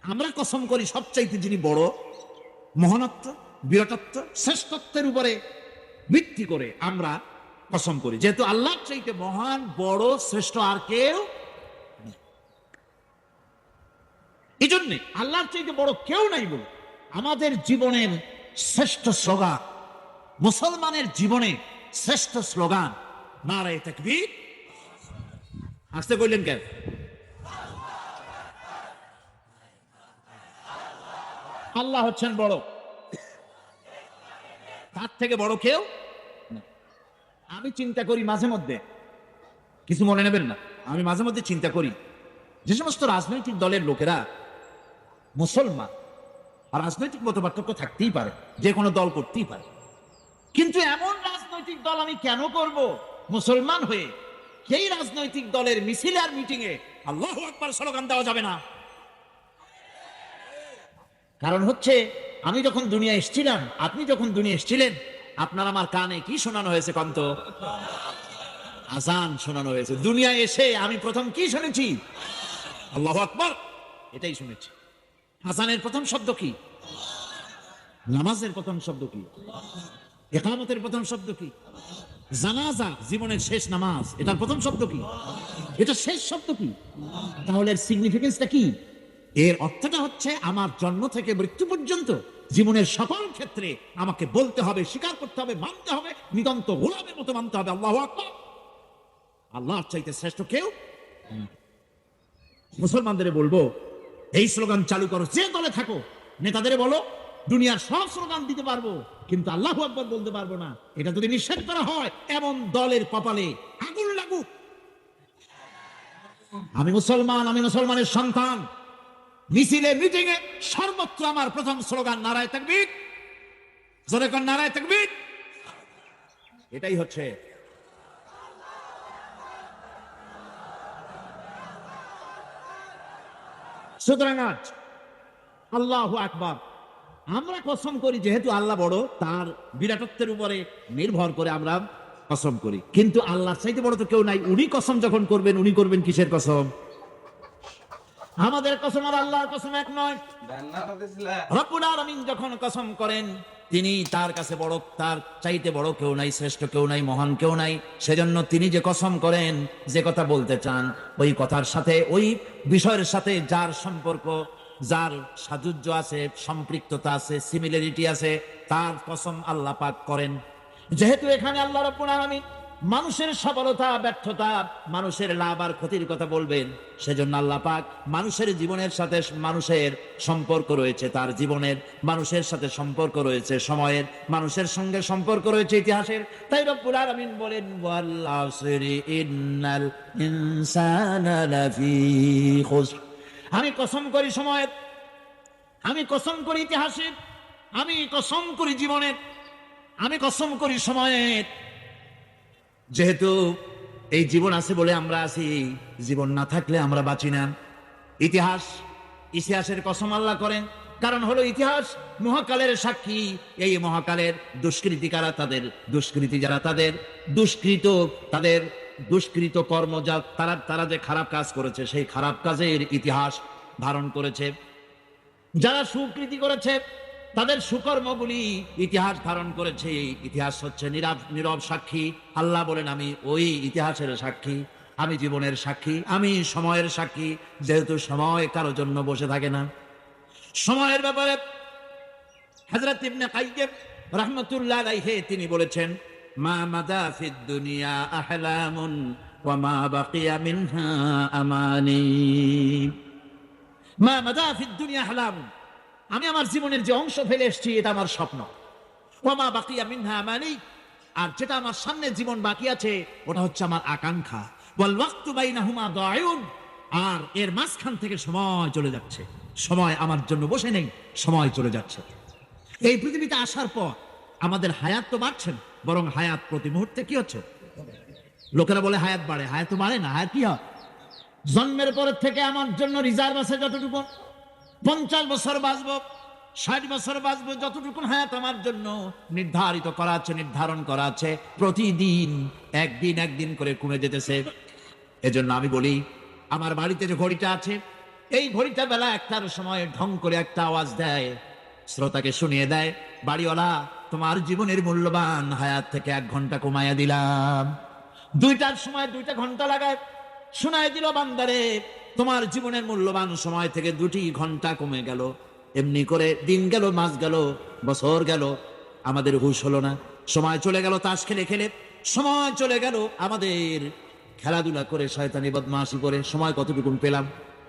আমরা কসম করি সবচাইতে যিনি বড়, মহানত্ব, বিরাটত্ব, শ্রেষ্ঠত্বের উপরে ভিত্তি করে আমরা কসম করি, যেহেতু আল্লাহর চাইতে মহান, বড়, শ্রেষ্ঠ আর কেউ নেই। এই জন্য আল্লাহর চাইতে বড় কেউ নাই বলে আমাদের জীবনের শ্রেষ্ঠ স্লোগান, মুসলমানের জীবনে শ্রেষ্ঠ স্লোগান নারায়ে তাকবীর। আসতে কইলেন কেন? আল্লাহ হচ্ছেন বড়, তার থেকে বড় কেউ না। আমি চিন্তা করি মাঝে মধ্যে, কিছু মনে নেবেন না, আমি মাঝে মধ্যে চিন্তা করি যে সমস্ত রাজনৈতিক দলের লোকেরা মুসলমান, আর রাজনৈতিক মত পার্থক্য থাকতেই পারে, যে কোনো দল করতেই পারে, কিন্তু এমন রাজনৈতিক দল আমি কেন করব মুসলমান হয়ে? সেই রাজনৈতিক দলের মিছিল আর মিটিং এ আল্লাহু আকবার স্লোগান দেওয়া যাবে না। কারণ হচ্ছে, আমি যখন দুনিয়া এসেছিলাম, আপনি যখন দুনিয়া এসেছিলেন, আপনার আমার কানে কি শোনানো হয়েছে? কন্ত আজান শোনানো হয়েছে। দুনিয়া এসে আমি প্রথম কি শুনেছি? আল্লাহু আকবার, এটাই শুনেছি। আজানের প্রথম শব্দ কি? নামাজের প্রথম শব্দ কি? ইকামতের প্রথম শব্দ কি? জানাজা, জীবনের শেষ নামাজ, এটার প্রথম শব্দ কি? এটা শেষ শব্দ কি? তাহলে এর সিগনিফিকেন্সটা কি? এর অর্থটা হচ্ছে, আমার জন্ম থেকে মৃত্যু পর্যন্ত জীবনের সকল ক্ষেত্রে আমাকে বলতে হবে, স্বীকার করতে হবে, মানতে হবে, নিতান্ত গোলামের মতো মানতে হবে আল্লাহু আকবার। আল্লাহর চাইতে শ্রেষ্ঠ কেউ। মুসলমানদের বলবো, এই স্লোগান চালু করো, যে দলে থাকো। নেতাদের বলো, দুনিয়ার সব স্লোগান দিতে পারবো, কিন্তু আল্লাহু আকবার বলতে পারবো না। এটা যদি নিষেধ করা হয়, এমন দলের কপালে আগুন লাগুক। আমি মুসলমান, আমি মুসলমানের সন্তান। মিছিলে মিটিং এ সর্বত্র আমার প্রথম স্লোগান নারায়ে তাকবীর। জোরে কোন নারায়ে তাকবীর। এটাই হচ্ছে। সুতরাং আজ আল্লাহু আকবার আমরা কসম করি, যেহেতু আল্লাহ বড়, তার বিরাটত্বের উপরে নির্ভর করে আমরা কসম করি। কিন্তু আল্লাহর চাইতে বড় তো কেউ নাই। উনি কসম যখন করবেন, উনি করবেন কিসের কসম? আমাদের কসম আর আল্লাহর কসম এক নয়। রব্বুল আলামিন যখন কসম করেন, তিনি তার কাছে বড়, তার চাইতে বড় কেউ নাই, শ্রেষ্ঠ কেউ নাই, মহান কেউ নাই। সেজন্য তিনি যে কসম করেন, যে কথা বলতে চান, ওই কথার সাথে, ওই বিষয়ের সাথে যার সম্পর্ক, যার সাযুজ্য আছে, সম্পৃক্ততা আছে, সিমিলারিটি আছে, তার কসম আল্লাহ পাক করেন। যেহেতু এখানে আল্লাহ রাব্বুল আলামিন মানুষের সফলতা, ব্যর্থতা, মানুষের লাভ আর ক্ষতির কথা বলবেন, সেজন্য আল্লাহ পাক মানুষের জীবনের সাথে, মানুষের সম্পর্ক রয়েছে তার জীবনের, মানুষের সাথে সম্পর্ক রয়েছে সময়ের, মানুষের সঙ্গে সম্পর্ক রয়েছে ইতিহাসের। তাই রব্বুল আলামিন বলেন, ওয়াল আসরি ইন্নাল ইনসানা লাফি খুসর। আমি কসম করি সময়ের, আমি কসম করি ইতিহাসের, আমি কসম করি জীবনের, আমি কসম করি সময়ের। যেহেতু এই জীবন আছে বলে আমরা আছি, জীবন না থাকলে আমরা বাঁচি না। ইতিহাস, ইতিহাসের কসম আল্লাহ করেন, কারণ হলো ইতিহাস মহাকালের সাক্ষী। এই মহাকালের দুষ্কৃতিকারা, তাদের দুষ্কৃতি, যারা তাদের দুষ্কৃত, তাদের দুষ্কৃত কর্ম, যা তারা যে খারাপ কাজ করেছে, সেই খারাপ কাজের ইতিহাস ধারণ করেছে। যারা সুকৃতি করেছে, তাদের সুকর্মগুলি ইতিহাস ধারণ করেছে। ইতিহাস হচ্ছে নীরব সাক্ষী। আল্লাহ বলেন, আমি ওই ইতিহাসের সাক্ষী, আমি জীবনের সাক্ষী, আমি সময়ের সাক্ষী। যেহেতু সময় কারো জন্য বসে থাকে না। সময়ের ব্যাপারে হযরত ইবনে কাইয়্যিম রাহমাতুল্লাহ আলাইহি তিনি বলেছেন, মা মাদা ফিদ দুনিয়া আহলামুন ওয়া মা বাকিয়া মিনহা আমানি। মা মাদা ফিদ দুনিয়া আহলামুন, আমি আমার জীবনের যে অংশ ফেলে এসেছি, এটা আমার স্বপ্ন। ওয়া মা বাকিয়া মিনহা আমানি, আর যেটা আমার সামনে জীবন বাকি আছে, ওটা হচ্ছে আমার আকাঙ্ক্ষা। ওয়াল ওয়াক্তু বাইনাহুমা দায়ুন, আর এর মাঝখান থেকে সময় চলে যাচ্ছে। সময় আমার জন্য বসে নেই, সময় চলে যাচ্ছে। এই পৃথিবীতে আসার পর আমাদের হায়াত তো বাড়ছে না, বরং হায়াত প্রতি মুহূর্তে কি হচ্ছে? লোকেরা বলে হায়াত বাড়ে, হায়াত তো বাড়ে না। হায়াত কি হয়? জন্মের পরের থেকে আমার জন্য রিজার্ভ আছে যতটুকু, 50 বছর বাঁচবো, 60 বছর বাঁচবো, যতটুকু হায়াত আমার জন্য নির্ধারিত করা আছে, নির্ধারণ করা আছে, প্রতিদিন একদিন একদিন করে কমে যেতেছে। এজন্য আমি বলি, আমার বাড়িতে যে ঘড়িটা আছে, এই ঘড়িটা বেলা 1টার সময় ঢং করে একটা আওয়াজ দেয়, শ্রোতাকে শুনিয়ে দেয়, বাড়িওয়ালা তোমার জীবনের মূল্যবান হায়াত থেকে 1 ঘন্টা কমাইয়া দিলাম। 2টার সময় 2টা ঘন্টা লাগায় শোনায় দিল, বান্দারে তোমার জীবনের মূল্যবান সময় থেকে 2টি ঘন্টা কমে গেল। এমনি করে দিন গেল, মাস গেল, বছর গেল, আমাদের হুঁশ হলো না। সময় চলে গেল তাস খেলে খেলে, সময় চলে গেল আমাদের খেলাধুলা করে, শয়তানি বদমাশি করে। সময় কতটুকুন পেলাম?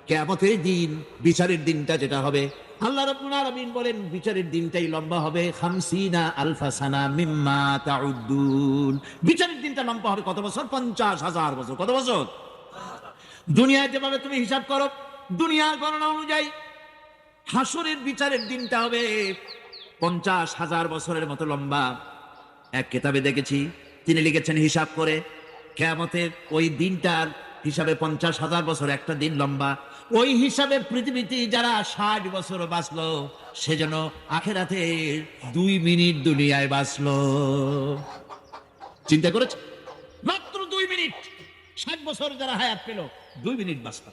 কিয়ামতের দিন, বিচারের দিনটা যেটা হবে, আল্লাহ রাব্বুল আলামিন বলেন বিচারের দিনটাই লম্বা হবে 50 আলফা সানা মিম্মা তাউদ্দুন। বিচারের দিনটা লম্বা হবে কত বছর? 50,000 বছর। কত বছর? দুনিয়ায় যেভাবে তুমি হিসাব করো, দুনিয়ার গণনা অনুযায়ী হাসরের বিচারের দিনটা হবে 50,000 বছরের মতো লম্বা। এক কিতাবে দেখেছি, তিনি লিখেছেন হিসাব করে কিয়ামতের ওই দিনটার হিসাবে 50,000 বছর একটা দিন লম্বা। ওই হিসাবে পৃথিবীতে যারা 60 বছর বাঁচলো, সেজন্য আখেরাতে 2 মিনিট দুনিয়ায় বাঁচলো। চিন্তা করেছে? মাত্র 2 মিনিট। 60 বছর যারা হায়াত পেল, 2 মিনিট বাঁচলো।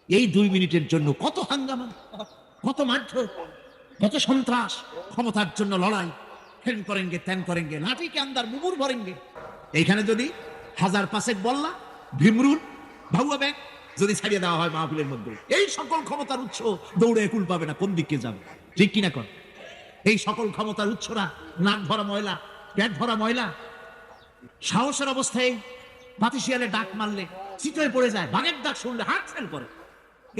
এই 2 মিনিটের জন্য কত হাঙ্গামা, কত মারধর, কত সন্ত্রাস, ক্ষমতার জন্য লড়াই, হেন করেঙ্গে ত্যান করেঙ্গে, লাঠি কে আন্দার মুগুর ভরেঙ্গে। এইখানে যদি 1005 বল্লা, ভীমরুল, ভাউয়া ব্যাগ যদি ছাড়িয়ে দেওয়া হয় মাহফিলের মধ্যে, এই সকল ক্ষমতার উৎস দৌড়ে কুল পাবে না, কোন দিকে যাবে? ঠিক কিনা কর? এই সকল ক্ষমতার উৎসরা নাক ভরা ময়লা, পেট ভরা ময়লা, সাহসের অবস্থায় বাতিশিয়ালে ডাক মারলে চিতয়ে পড়ে যায়, বাঘের ডাক শুনলে হাত ফেল করে।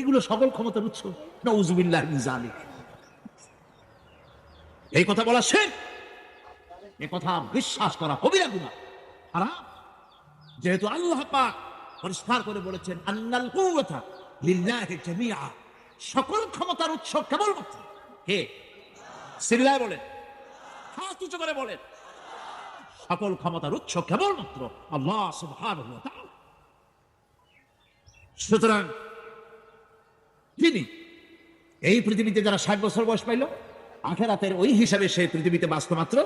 এগুলো সকল ক্ষমতার উৎস। নাউযুবিল্লাহ মিন যালিক। এই কথা বলা শিরক, এই কথা বিশ্বাস করা কবিরা গুনাহ, হারাম। যেহেতু আল্লাহ পাক পরিষ্কার করে বলেছেন আন্নাল কুওয়াতা লিল্লাহি জামিআ, সকল ক্ষমতার উৎস কেবলমাত্র কে? সিল্লায় বলেন, হাত উঁচু করে বলেন, সকল ক্ষমতার উৎস কেবলমাত্র আল্লাহ সুবহানাহু ওয়া তাআলা। সুতরাং তিনি এই পৃথিবীতে যারা 60 বছর বয়স পাইল, আখেরাতের ওই হিসাবে সেই পৃথিবীতে বাঁচত মাত্র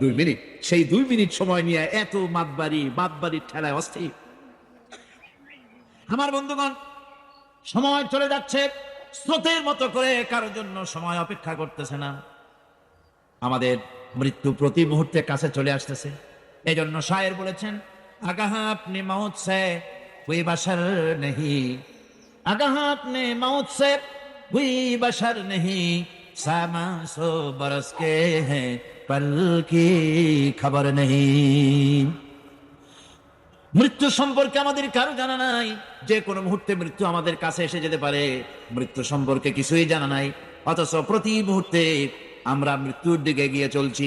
2 মিনিট। সেই 2 মিনিট সময় নিয়ে এত বাপবাড়ির ঠেলায় অস্থির। আমার বন্ধুগণ, সময় চলে যাচ্ছে স্রোতের মতো করে, কারোর জন্য সময় অপেক্ষা করতেছে না। আমাদের মৃত্যু প্রতি মুহূর্তে কাছে চলে আসতেছে। এই জন্য শায়ের বলেছেন, আগাহ আপনি মৌত সে কোই বাশার নেহি, আগাহ আপনি মৌত সে কোই বাশার নেহি, সামা সো বরস কে হ্যাঁ পল কি খবর নেহি। মৃত্যু সম্পর্কে আমাদের কারো জানা নাই, যে কোনো মুহূর্তে মৃত্যু আমাদের কাছে এসে যেতে পারে। মৃত্যু সম্পর্কে কিছুই জানা নাই, অথচ প্রতি মুহূর্তে আমরা মৃত্যুর দিকে গিয়ে চলছি।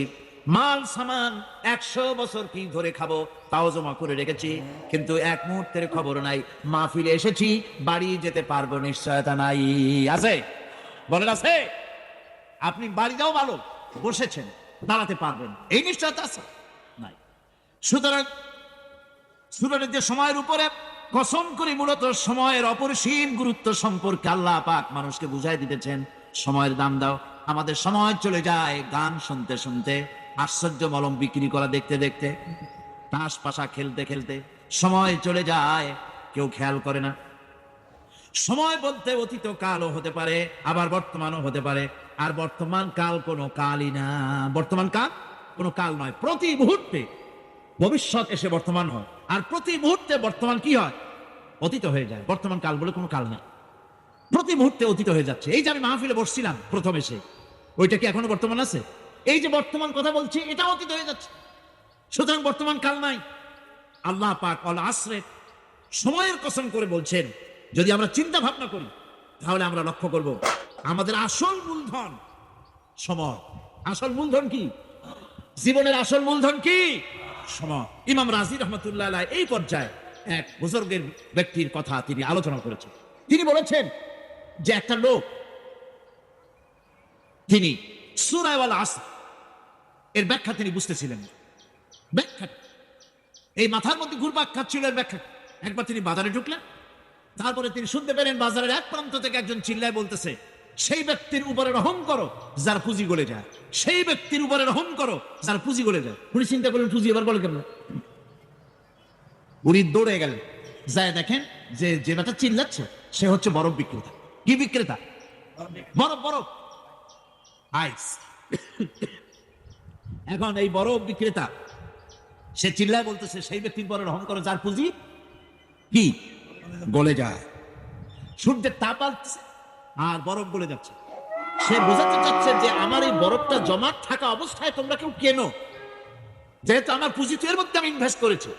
মাল সামান 100 বছর কি ধরে খাবো তাও জমা করে রেখেছি, কিন্তু এক মুহূর্তের খবর নাই। মাহফিলে এসেছি, বাড়ি যেতে পারবো নিশ্চয়তা নাই। আছে? বলেন আছে? আপনি বাড়ি যাও ভালো, বসেছেন, দাঁড়াতে পারবেন, এই নিশ্চয়তা আছে? নাই। সুতরাং যে সময়ের উপরে কসম করে, মূলত সময়ের অপরিসীম গুরুত্ব সম্পর্কে আল্লাহ পাক মানুষকে বুঝাই দিতেছেন। সময়ের দাম দাও। আমাদের সময় চলে যায় গান শুনতে শুনতে, আশ্চর্য মলম বিক্রি করা দেখতে দেখতে, তাস পাশা খেলতে খেলতে সময় চলে যায়, কেউ খেয়াল করে না। সময় বলতে অতীত কালও হতে পারে, আবার বর্তমানও হতে পারে। আর বর্তমান কাল কোনো কালই না। বর্তমান কাল কোনো কাল নয়। প্রতি মুহূর্তে ভবিষ্যৎ এসে বর্তমান হয়, আর প্রতি মুহূর্তে বর্তমান কি হয়? অতীত হয়ে যায়। বর্তমান কাল বলে কোনো কাল নেই, প্রতি মুহূর্তে অতীত হয়ে যাচ্ছে। এই যে আমি মাহফিলে বসছিলাম প্রথম এসে, ওইটা কি এখনো বর্তমান আছে? এই যে বর্তমান কথা বলছি, এটা অতীত হয়ে যাচ্ছে। সুতরাং বর্তমান কাল নাই। আল্লাহ পাক আল আসরে সময়ের কসম করে বলছেন। যদি আমরা চিন্তা ভাবনা করি, তাহলে আমরা লক্ষ্য করব আমাদের আসল মূলধন সময়। আসল মূলধন কি? জীবনের আসল মূলধন কি? সময়। ইমাম রাজি রহমতুল্লাহ আলাইহি এই পর্যায়ে এক বুজুর্গের ব্যক্তির কথা তিনি আলোচনা করেছেন। তিনি বলেছেন যে একটা লোক, তিনি সূরা আল আসর এর ব্যাখ্যা তিনি বুঝতেছিলেন। ব্যাখ্যা এই মাথার মধ্যে ঘুরপাক খাচ্ছিল এর ব্যাখ্যা। একবার তিনি বাজারে ঢুকলেন, তারপরে তিনি শুনতে পেলেন বাজারের এক প্রান্ত থেকে একজন চিল্লায় বলতেছে, সেই ব্যক্তির উপরে রহম করো যার পুঁজি গলে যায়, সেই ব্যক্তির উপরে রহম করো যার পুঁজি গলে যায়। উনি চিন্তা করলেন পুঁজি এবার বলে কেন? উনি দৌড়ে গেলেন, যায় দেখেন যে যে ব্যাটা চিল্লাচ্ছে সে হচ্ছে বরফ বিক্রেতা। কি বিক্রেতা? বরফ আইস। এখন এই বরফ বিক্রেতা সে চিল্লায় বলতেছে, সেই ব্যক্তির পরে রহম করো যার পুঁজি কি গলে যায়। সূর্যের তাপ আসছে আর বরফ গলে যাচ্ছে। সে বোঝাতে চাচ্ছে যে আমার এই বরফটা জমাট থাকা অবস্থায় তোমরা কেউ কেনো, যেহেতু আমার পুঁজি তো এর মধ্যে আমি ইনভেস্ট করেছি।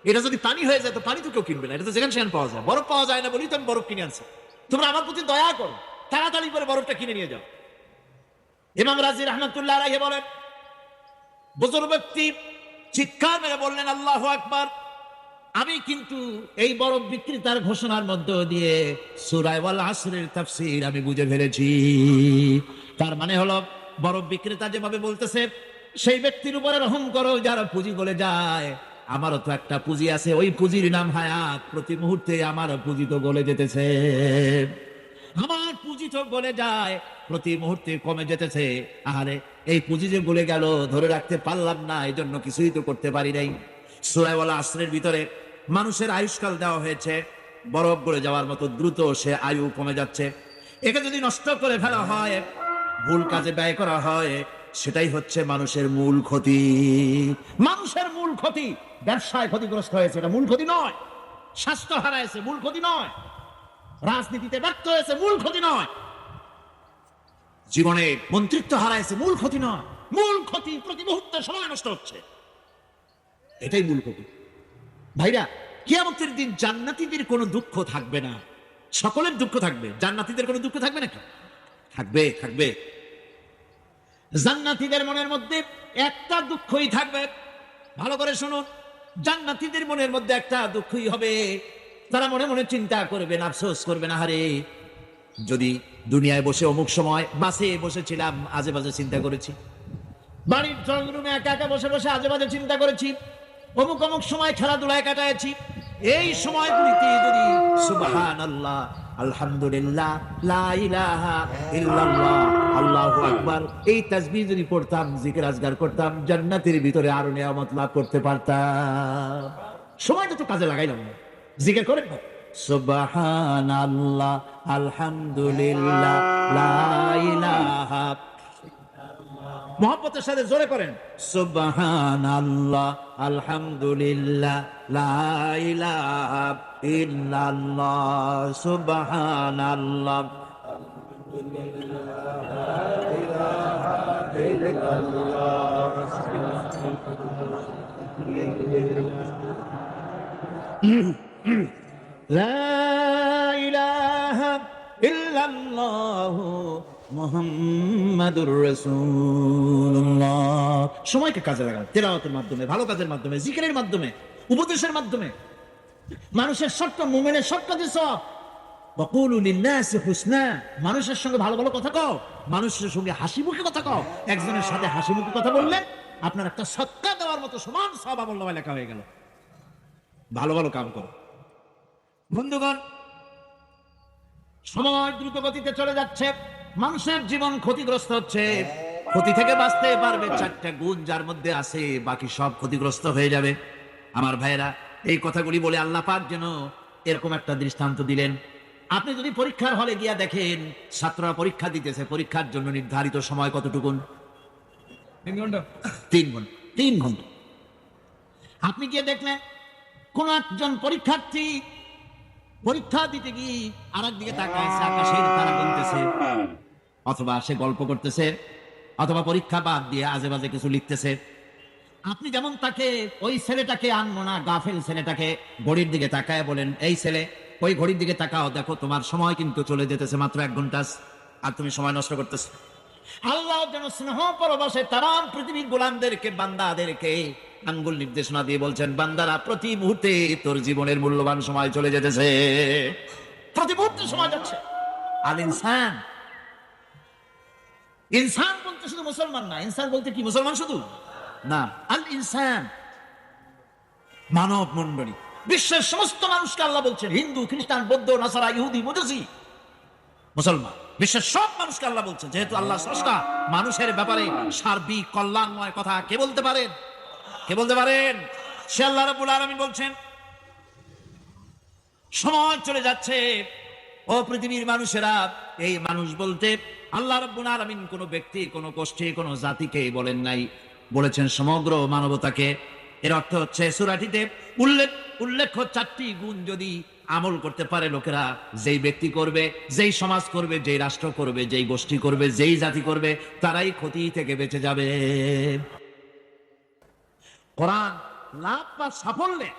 এটা যদি পানি হয়ে যায় তো পানি তো কেউ কিনবে না, এটা তো যেখানে সেখানে পাওয়া যায়। বরফ পাওয়া যায় না বলি তো আমি বরফ কিনে আনছি। তোমরা আমার প্রতি দয়া করো, তাড়াতাড়ি করে বরফটা কিনে নিয়ে যাও। ইমাম রাজি রহমতুল্লাহ আলাইহি বলেন, বুজুর্গ ব্যক্তি চিৎকার মেরে বললেন, আল্লাহু আকবার। আমি কিন্তু এই বরফ বিক্রেতার ঘোষণার মধ্য দিয়ে সূরা ওয়াল আসরের তাফসীর আমি বুঝে ফেলেছি। তার মানে হলো, বরফ বিক্রেতা যেভাবে বলতেছে, সেই ব্যক্তির উপরে রহম করো যারা পুঁজি গলে যায়। আমারও তো একটা পুঁজি আছে, ওই পুঁজির নাম হায়াত। প্রতি মুহূর্তে আমার পুঁজি তো গলে যেতেছে, আমার পুঁজি তো গলে যায়, প্রতি মুহূর্তে কমে যেতেছে। আরে এই পুঁজি যে গলে গেল, ধরে রাখতে পারলাম না, এই জন্য কিছুই তো করতে পারি নাই। সূরা ওয়াল আসরের ভিতরে মানুষের আয়ুষ্কাল দেওয়া হয়েছে, বরফ গলে যাওয়ার মতো দ্রুত সে আয়ু কমে যাচ্ছে। একে যদি নষ্ট করে ফেলা হয়, ভুল কাজে ব্যয় করা হয়, সেটাই হচ্ছে মানুষের মূল ক্ষতি। মানুষের মূল ক্ষতি, ব্যবসায় ক্ষতিগ্রস্ত হয়েছে, এটা মূল ক্ষতি নয়। স্বাস্থ্য হারাইছে, মূল ক্ষতি নয়। রাজনীতিতে ব্যর্থ হয়েছে, মূল ক্ষতি নয়। জীবনে মন্ত্রিত্ব হারাইছে, মূল ক্ষতি নয়। মূল ক্ষতি প্রতি মুহূর্তে সময় নষ্ট হচ্ছে, এটাই মূল ক্ষতি। ভাইরা, কিয়ামতের দিন জান্নাতীদের কোনো দুঃখ থাকবে না, সকলের দুঃখ থাকবে। জান্নাতীদের কোনো দুঃখ থাকবে নাকি? থাকবে, থাকবে। জান্নাতীদের মনের মধ্যে একটা দুঃখই থাকবে। ভালো করে শুনুন, জান্নাতীদের মনের মধ্যে একটা দুঃখই হবে। তারা মনে মনে চিন্তা করবেন, আফসোস করবেন, আহারে যদি দুনিয়ায় বসে অমুক সময় বাসে বসেছিলাম, আজে বাজে চিন্তা করেছি, বাড়ির ড্রয়িং রুমে একা একা বসে বসে আজে বাজে চিন্তা করেছি, অমুক অমুক সময় খেলাধুলায় কাটাইছি। এই সময়গুলিতে যদি সুবহানাল্লাহ, আলহামদুলিল্লাহ, লা ইলাহা ইল্লাল্লাহ, আল্লাহু আকবার, এই তাসবিহ যদি পড়তাম, জিকির আজগার করতাম, জান্নাতের ভিতরে আরো নিয়ামত লাভ করতে পারতাম। সময়টা তো কাজে লাগাইলাম না। জিকির করেন না, সুবহানাল্লাহ, আলহামদুলিল্লাহ, লা ইলাহা, মোহাম্মতের সাথে জোরে করেন, সুবহানাল্লাহ, আলহামদুলিল্লাহ, লা ইলাহা ইল্লাল্লাহ, সুবহানাল্লাহ, লা ইলাহা ইল্লাল্লাহ, মুহাম্মাদুর রাসূলুল্লাহ। সময়কে কাজে লাগান, তেলাওয়াতের মাধ্যমে, ভালো কাজের মাধ্যমে, জিকিরের মাধ্যমে, উপদেশের মাধ্যমে, মানুষের সত্য মুমিনের সত্য দিছ। ওয়াকুলু লিন-নাসি হুসনা, মানুষের সঙ্গে ভালো ভালো কথা কও, মানুষের সঙ্গে হাসি মুখে কথা কও। একজনের সাথে হাসি মুখে কথা বললে আপনার একটা সদকা দেওয়ার মতো সমান সওয়াব আমলনামায় লেখা হয়ে গেল। ভালো ভালো কাম করো। বন্ধুগণ, সময় দ্রুত গতিতে চলে যাচ্ছে, মানুষের জীবন ক্ষতিগ্রস্ত হচ্ছে। ক্ষতি থেকে বাঁচতে পারবে চারটা গুণ যার মধ্যে আছে, বাকি সব ক্ষতিগ্রস্ত হয়ে যাবে। আমার ভাইয়েরা, এই কথাগুলি বলে আল্লাহ পাক যেন এরকম একটা দৃষ্টান্ত দিলেন। আপনি যদি পরীক্ষার হলে গিয়া দেখেন, ছাত্ররা পরীক্ষা দিতেছে, পরীক্ষার জন্য নির্ধারিত সময় কতটুকুন? 3 ঘন্টা। 3 ঘন্টা, 3 ঘন্টা। আপনি গিয়ে দেখলেন কোন একজন পরীক্ষার্থী পরীক্ষা দিতে গিয়ে আরেক দিকে তাকাইছে, আকাশের তারা গুনতেছে, অথবা সে গল্প করতেছে, অথবা পরীক্ষা বাদ দিয়ে আজে বাজে কিছু লিখতেছে। আপনি যেমন তাকে, ওই ছেলেটাকে আনবো না, গাফেল ছেলেটাকে ঘড়ির দিকে তাকায় বলেন, এই ছেলে ওই ঘড়ির দিকে তাকাও, দেখো তোমার সময় কিন্তু চলে যেতেছে, মাত্র 1 ঘন্টা, আর তুমি সময় নষ্ট করতেছো। আল্লাহ যেন স্নেহ পরবশে তাম পৃথিবীর গোলামদেরকে, বান্দাদেরকে আঙ্গুল নির্দেশনা দিয়ে বলছেন, বান্দারা প্রতি মুহূর্তে তোর জীবনের মূল্যবান সময় চলে যেতেছে, প্রতি মুহূর্তে সময় যাচ্ছে। আল ইনসান, ইনসান বলতে শুধু মুসলমান না, ইনসান বলতে কি মুসলমান শুধু না, আল ইনসান মানব মণ্ডলী, বিশ্বের সমস্ত মানুষকে আল্লাহ বলছেন, হিন্দু, খ্রিস্টান, বৌদ্ধ, নাসারা, ইহুদি, মজুসি, মুসলমান, বিশ্বের সব মানুষকে আল্লাহ বলছেন। যেহেতু আল্লাহ স্রষ্টা, মানুষের ব্যাপারে সার্বিক কল্যাণময় কথা কে বলতে পারেন? কে বলতে পারেন? সে আল্লাহ রাব্বুল আলামিন বলছেন, সময় চলে যাচ্ছে ও পৃথিবীর মানুষেরা। এই মানুষ বলতে আল্লাহ রাব্বুল আলামিন কোন ব্যক্তি, কোন গোষ্ঠী, কোন জাতিকে বলেন নাই, বলেছেন সমগ্র মানবতাকে। এর অর্থ হচ্ছে সূরাটিতে উল্লেখ্য 4টি গুণ যদি আমল করতে পারে লোকেরা, যেই ব্যক্তি করবে, যেই সমাজ করবে, যেই রাষ্ট্র করবে, যেই গোষ্ঠী করবে, যেই জাতি করবে, তারাই ক্ষতি থেকে বেঁচে যাবে। কোরআন লাভ বা সাফল্যে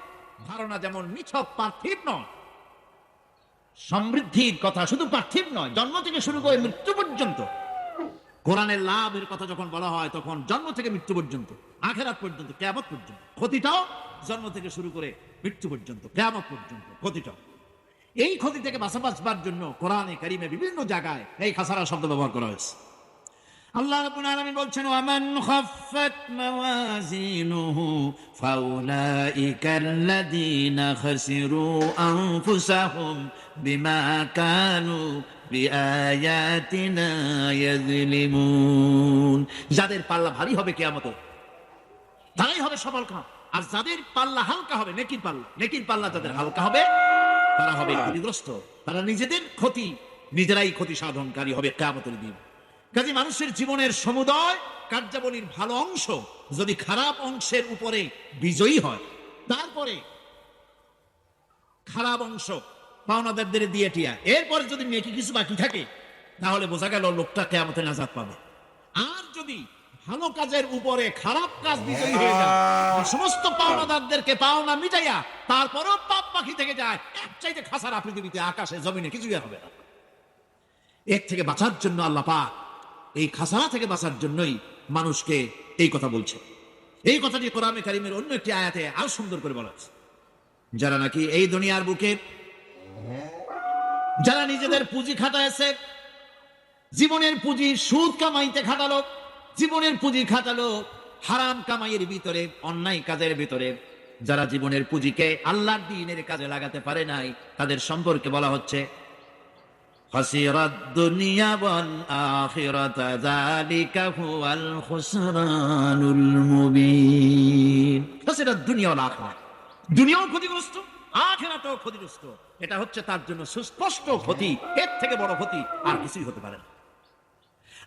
ধারণা যেমন নিছক পার্থিব নয়, সমৃদ্ধির কথা শুধু পার্থিব নয়, জন্ম থেকে শুরু করে মৃত্যু পর্যন্ত। কোরআনের লাভের কথা যখন বলা হয় তখন জন্ম থেকে মৃত্যু পর্যন্ত, আখিরাত পর্যন্ত, কিয়ামত পর্যন্ত, ক্ষতিটাও জন্ম থেকে শুরু করে মৃত্যু পর্যন্ত, কিয়ামত পর্যন্ত ক্ষতিটাও। এই ক্ষতি থেকে বাঁচাবার জন্য কোরআনে কারিমে বিভিন্ন জায়গায় এই খাসারা শব্দ ব্যবহার করা হয়েছে। আল্লাহ রাব্বুল আলামিন বলছেন, ওয়ামান খাফফাত মাওয়াজিনুহু ফাউলাইকাল্লাযীনা খাসিরু আনফুসাহুম বিমা কানু বিআয়াতিনা ইয়াযলিমুন। যাদের পাল্লা ভারী হবে কিয়ামতে তারাই হবে সফলকাম, আর যাদের পাল্লা হালকা হবে, নেকির পাল্লা যাদের হালকা হবে তারা হবে ক্ষতিগ্রস্ত, তারা নিজেরাই ক্ষতি সাধনকারী হবে কিয়ামতের দিন। কাজে মানুষের জীবনের সমুদয় কার্যাবলীর ভালো অংশ যদি খারাপ অংশের উপরে বিজয়ী হয়, তারপরে খারাপ অংশ পাওনাদারদের দিয়ে টিয়া, এরপরে যদি নেকি কিছু বাকি থাকে, তাহলে বোঝা গেল লোকটা কিয়ামতে নাজাত পাবে। আর যদি ভালো কাজের উপরে খারাপ কাজ বিজয়ী হয়ে যায়, সমস্ত পাওনাদারদেরকে পাওনা মিটাইয়া তারপরেও পাপ বাকি থেকে যায়, এক চাইতে খাসারা পৃথিবীতে, আকাশে, জমিনে কিছুই হবে না। এর থেকে বাঁচার জন্য আল্লাহ পাক, এই খাসারা থেকে বাঁচার জন্যই মানুষকে এই কথা বলছে। এই কথাটি কোরআনে কারিমের অন্য একটি আয়াতে আরো সুন্দর করে বলা আছে, যারা নাকি এই দুনিয়ার বুকে যারা নিজেদের পুঁজি খাটাইছে, জীবনের পুঁজি সুদ কামাইতে খাটালো, জীবনের পুঁজি খাটালো হারাম কামাইয়ের ভিতরে, অন্যায় কাজের ভিতরে, যারা জীবনের পুঁজিকে আল্লাহর দ্বীনের কাজে লাগাতে পারে নাই, তাদের সম্পর্কে বলা হচ্ছে খাসিরাদ দুনিয়া ওয়াল আখিরাত যালিকা হুয়াল খুসরানুল মুবিন। খাসিরাদ দুনিয়া ওয়াল আখিরাত, দুনিয়াও ক্ষতিগ্রস্ত, আখিরাতও ক্ষতিগ্রস্ত। এটা হচ্ছে তার জন্য সুস্পষ্ট ক্ষতি, এর থেকে বড় ক্ষতি আর কিছুই হতে পারে না।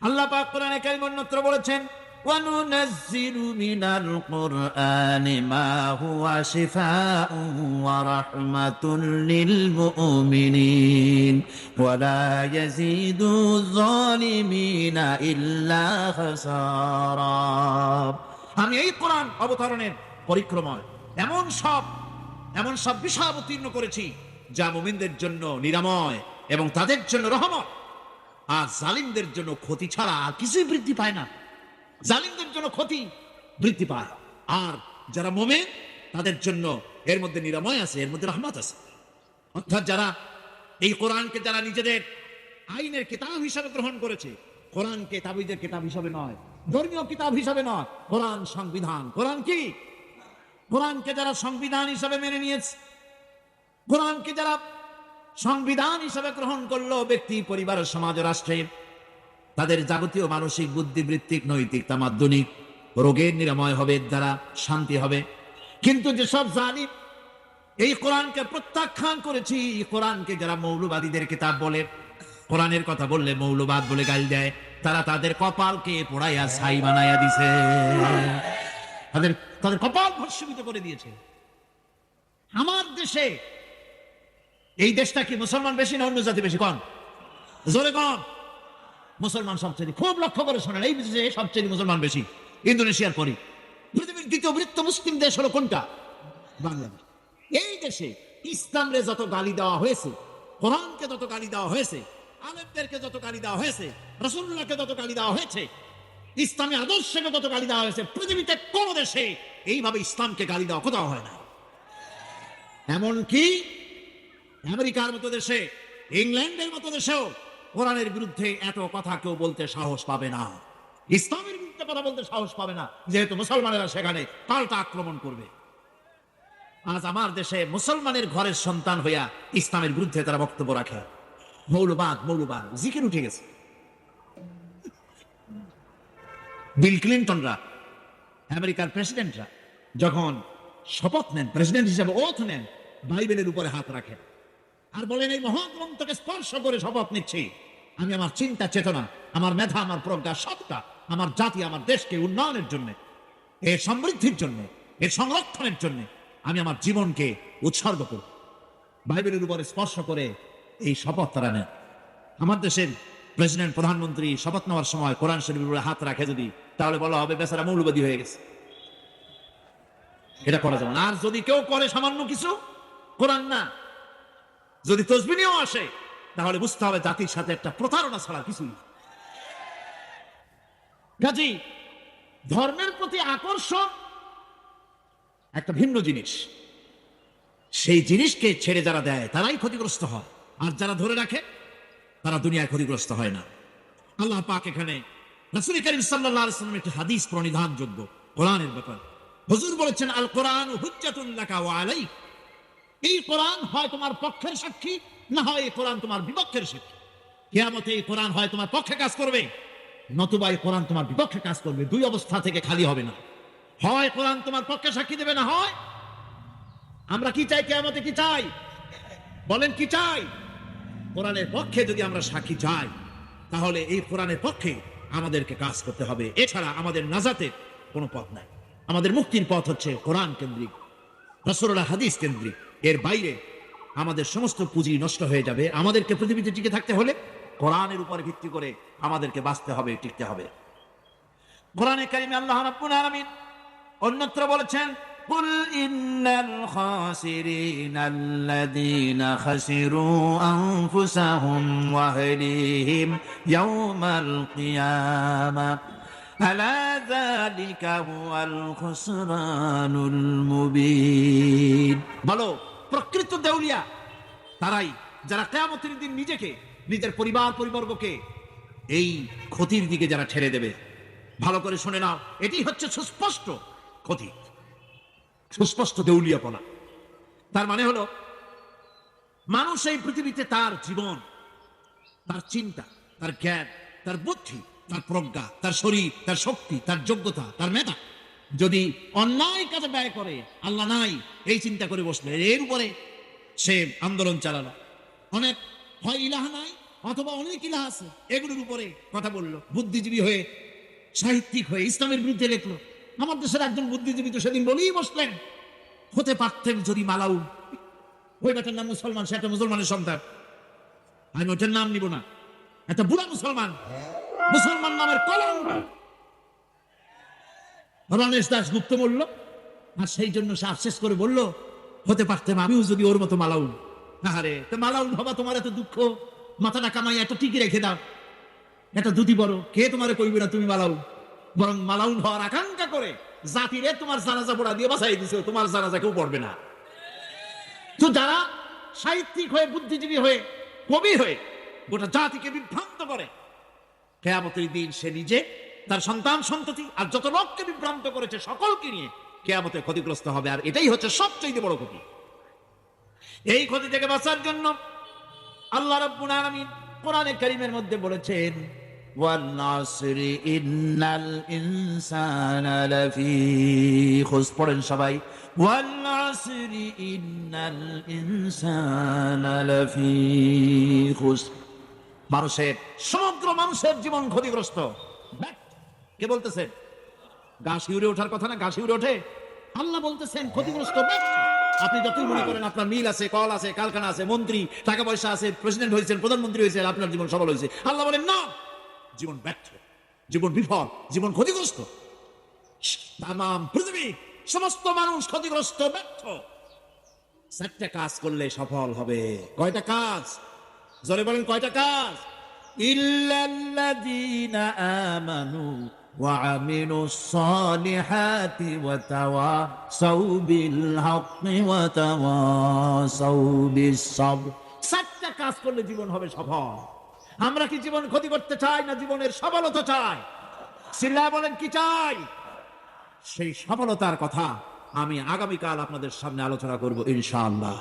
আল্লাহ পাক কোরআনে কারীমে অন্যত্র বলেছেন, ওয়ানুনাজ্জিলু মিনাল কুরআনি মা হুয়া শিফাউন ওয়া রাহমাতুল লিল মুমিনিন ওয়া লা ইয়াজিদু যালিমিনা ইল্লা খাসারা। আমি এই কোরআন অবতরণের পরিক্রমায় এমন সব বিষয় অবতীর্ণ করেছি যা মুমিনদের জন্য নিরাময় এবং তাদের জন্য রহমত, আর জালিমদের জন্য ক্ষতি ছাড়া আর কিছুই বৃদ্ধি পায় না। জালিমদের জন্য ক্ষতি বৃদ্ধি পায়, আর যারা মুমিন তাদের জন্য এর মধ্যে নিরাময় আছে, এর মধ্যে রহমত আছে। অর্থাৎ যারা এই কোরআনকে যারা নিজেদের আইনের কিতাব হিসাবে গ্রহণ করেছে, কোরআনকে তাবিজের কিতাব হিসাবে নয়, ধর্মীয় কিতাব হিসাবে নয়, কোরআন সংবিধান। কোরআন কি? কোরআনকে যারা সংবিধান হিসাবে মেনে নিয়েছে, কোরআনকে যারা সংবিধান হিসাবে গ্রহণ করলো, ব্যক্তি, পরিবার, সমাজ, রাষ্ট্রে তাদের যাবতীয় মানসিক, বুদ্ধিবৃত্তিক, নৈতিক, তামাদ্দনিক রোগের নিরাময় হবে, এর দ্বারা শান্তি হবে। কিন্তু যেসব জালিম এই কোরআনকে প্রত্যাখ্যান করেছি, কোরআনকে যারা মৌলবাদীদের কিতাব বলে, কোরআনের কথা বললে মৌলবাদ বলে গাল দেয়, তারা তাদের কপালকে পোড়াইয়া ছাই বানাইয়া দিছে, তাদের কপাল ভস্মীভূত করে দিয়েছে। আমার দেশে, এই দেশটা কি মুসলমান বেশি না অন্য জাতি বেশি? কোন জোরে কোন? মুসলমান সবচেয়ে। খুব লক্ষ্য করে শোনেন, এই দেশে সবচেয়ে মুসলমান বেশি, ইন্দোনেশিয়ার পরে। পৃথিবীর দ্বিতীয় বৃহত্তম মুসলিম দেশ হলো কোনটা? বাংলাদেশ। এই দেশে ইসলামরে যত গালি দেওয়া হয়েছে, কোরআনকে যত গালি দেওয়া হয়েছে, আলেমদেরকে যত গালি দেওয়া হয়েছে, রাসূলুল্লাহকে যত গালি দেওয়া হয়েছে, ইসলামী আদর্শকে যত গালি দেওয়া হয়েছে, পৃথিবীতে কোন দেশে এইভাবে ইসলামকে গালি দেওয়া কোথাও হয় না। এমনকি আমেরিকার মতো দেশে, ইংল্যান্ডের মতো দেশেও কোরআনের বিরুদ্ধে এত কথা কেউ বলতে সাহস পাবে না, ইসলামের বিরুদ্ধে কথা বলতে সাহস পাবে না, যেহেতু মুসলমানেরা সেখানে পাল্টা আক্রমণ করবে। আজ আমার দেশে মুসলমানের ঘরের সন্তান হইয়া ইসলামের বিরুদ্ধে তারা বক্তব্য রাখে। মৌলবাদ জিকির উঠে গেছে। বিল ক্লিন্টনরা, আমেরিকার প্রেসিডেন্টরা যখন শপথ নেন, প্রেসিডেন্ট হিসেবে ওথ নেন, বাইবেলের উপরে হাত রাখেন আর বলেন, এই মহাগ্রন্থকে স্পর্শ করে শপথ নিচ্ছি, আমি আমার চিন্তা চেতনা, আমার মেধা, আমার প্রজ্ঞা, সবটা আমার জাতি, আমার দেশকে উন্নয়নের জন্য, এর সমৃদ্ধির জন্য, এর সংরক্ষণের জন্য আমি আমার জীবনকে উৎসর্গ করব। বাইবেলের উপরে স্পর্শ করে এই শপথ তারা নেন। আমার দেশের প্রেসিডেন্ট, প্রধানমন্ত্রী শপথ নেওয়ার সময় কোরআন শরীফের উপরে হাত রাখে যদি, তাহলে বলা হবে বেচারা মৌলবাদী হয়ে গেছে। এটা করা যাবে না। আর যদি কেউ করে সামান্য কিছু, কোরআন না, যদি তসবিহ আসে তাহলে বুঝতে হবে জাতির সাথে একটা প্রতারণা ছাড়া কিছুই। কাজী ধর্মের প্রতি আকর্ষণ একটা ভিন্ন জিনিস, সেই জিনিসকে ছেড়ে যারা দেয় তারাই ক্ষতিগ্রস্ত হয়, আর যারা ধরে রাখে তারা দুনিয়ায় ক্ষতিগ্রস্ত হয় না। আল্লাহ পাক এখানে রাসূল করিম সাল্লাল্লাহু আলাইহি ওয়াসাল্লামের একটি হাদিস প্রণিধানযোগ্য কোরআনের ব্যাপার। হুজুর বলেছেন, আল কোরআন হুজ্জাতুন লাকা ওয়া আলাইক। এই কোরআন হয় তোমার পক্ষের সাক্ষী, না হয় এই কোরআন তোমার বিপক্ষের সাক্ষী। কিয়ামতে এই কোরআন হয় তোমার পক্ষে কাজ করবে, নতুবা এই কোরআন তোমার বিপক্ষে কাজ করবে। দুই অবস্থা থেকে খালি হবে না, হয় কোরআন তোমার পক্ষে সাক্ষী দেবে, না হয় আমরা কি চাই? কিয়ামতে কি চাই? বলেন কি চাই? কোরআনের পক্ষে যদি আমরা সাক্ষী চাই তাহলে এই কোরআনের পক্ষে আমাদেরকে কাজ করতে হবে। এছাড়া আমাদের নাজাতের কোনো পথ নাই। আমাদের মুক্তির পথ হচ্ছে কোরআন কেন্দ্রিক, রাসূলুল্লাহ হাদিস কেন্দ্রিক। এর বাইরে আমাদের সমস্ত পুঁজি নষ্ট হয়ে যাবে। আমাদেরকে পৃথিবীতে টিকে থাকতে হলে কোরআনের উপর ভিত্তি করে আমাদেরকে বাঁচতে হবে, টিকতে হবে। কোরআনে কারিমে আল্লাহ রাব্বুল আলামিন অন্যত্র বলেছেন, কুল ইন্নাল খাসিরিনাল্লাযীনা খাসিরু আনফুসাহুম ওয়া আহলিহিম ইয়াওমাল কিয়ামাহ আলা যালিকা হুয়াল খুসরানুল মুবিন। বলো, প্রকৃত দেউলিয়া তারাই যারা কিয়ামতের দিন নিজেকে, নিজের পরিবার পরিবর্গকে এই ক্ষতির দিকে যারা ঠেলে দেবে। ভালো করে শুনে নাও, এটি হচ্ছে সুস্পষ্ট ক্ষতি, সুস্পষ্ট দেউলিয়াপনা। তার মানে হলো মানুষ এই পৃথিবীতে তার জীবন, তার চিন্তা, তার জ্ঞান, তার বুদ্ধি, তার প্রজ্ঞা, তার শরীর, তার শক্তি, তার যোগ্যতা, তার মেধা যদি অন্যায় কাজে ব্যয় করে, আল্লাহ নাই এই চিন্তা করে বসলে, এর উপরে সে আন্দোলন চালালো। অনেক হয় ইলাহা নাই অথবা অনেক ইলাহা আছে, এগুলোর উপরে কথা বললো, বুদ্ধিজীবী হয়ে, সাহিত্যিক হয়ে ইসলামের বিরুদ্ধে লেখলো। আমার দেশের একজন বুদ্ধিজীবী তো সেদিন বলেই বসলেন, হতে পারতেন যদি মালাউন, ওই বেটার নাম মুসলমান, সে একটা মুসলমানের সন্তান, আমি ওটার নাম নিব না, একটা বুড়া মুসলমান, মুসলমান নামের কলঙ্ক, রণেশ দাশগুপ্ত বলল। আর সেই জন্য সে আফসোস করে বলল, হতে পারতাম আমিও যদি ওর মতো মালাউন। আরে তো মালাউন হবা, তোমার এত দুঃখ, মাথাটা কামাই এত টিকে রেখে দাও, এটা দুটি বড়, কে তোমারে কইবে না তুমি মালাউন? বরং মালাউন হওয়ার আকাঙ্ক্ষা করে জাতিরে তোমার জানাজা পড়া দিয়ে বাঁচাই দিছে, তোমার জানাজা কেউ পড়বে না। তো যারা সাহিত্যিক হয়ে, বুদ্ধিজীবী হয়ে, কবি হয়ে গোটা জাতিকে বিভ্রান্ত করে, কিয়ামতের দিন সে নিজে, তার সন্তান সন্ততি আর যত লোককে বিভ্রান্ত করেছে সকলকে নিয়ে কিয়ামতে ক্ষতিগ্রস্ত হবে। আর এটাই হচ্ছে সবচেয়ে বড় ক্ষতি। এই ক্ষতি থেকে বাঁচার জন্য আল্লাহ রাব্বুল আলামিন কোরআনে কারীমের মধ্যে বলেছেন, ওয়াল নাসরি ইন্নাল ইনসানা লাফি খুসর। পড়েন সবাই, ওয়াল নাসরি ইন্নাল ইনসানা লাফি খুসর। মানুষের, সমগ্র মানুষের জীবন ক্ষতিগ্রস্ত। কে বলতেছেন? গা শিউরে ওঠার কথা না, গা শিউরে ওঠে। আল্লাহ বলতেছেন ক্ষতিগ্রস্ত ব্যক্তি। আপনি যতই মনে করেন আপনার মিল আছে, কল আছে, কারখানা আছে, মন্ত্রী, টাকা পয়সা আছে, প্রেসিডেন্ট হয়েছেন, প্রধানমন্ত্রী হয়েছেন, আপনার জীবন সফল হয়েছে, আল্লাহ বলেন না, জীবন ব্যর্থ, জীবন বিফল, জীবন ক্ষতিগ্রস্ত। তামাম পৃথিবী, সমস্ত মানুষ ক্ষতিগ্রস্ত, ব্যর্থ। চারটা কাজ করলে সফল হবে। কয়টা কাজ? জোরে বলেন, কয়টা কাজ? ইল্লাল্লাযীনা আমানু ওয়া আমিলুস সালিহাতি ওয়া তাওয়াসাউ বিল হাক্কি ওয়া তাওয়াসাউ বিস সাবর। চারটা কাজ করলে জীবন হবে সফল। আমরা কি জীবন ক্ষতি করতে চাই, না জীবনের সফলতা চাই? চিল্লায় বলেন, কি চাই? সেই সফলতার কথা আমি আগামীকাল আপনাদের সামনে আলোচনা করব ইনশাআল্লাহ।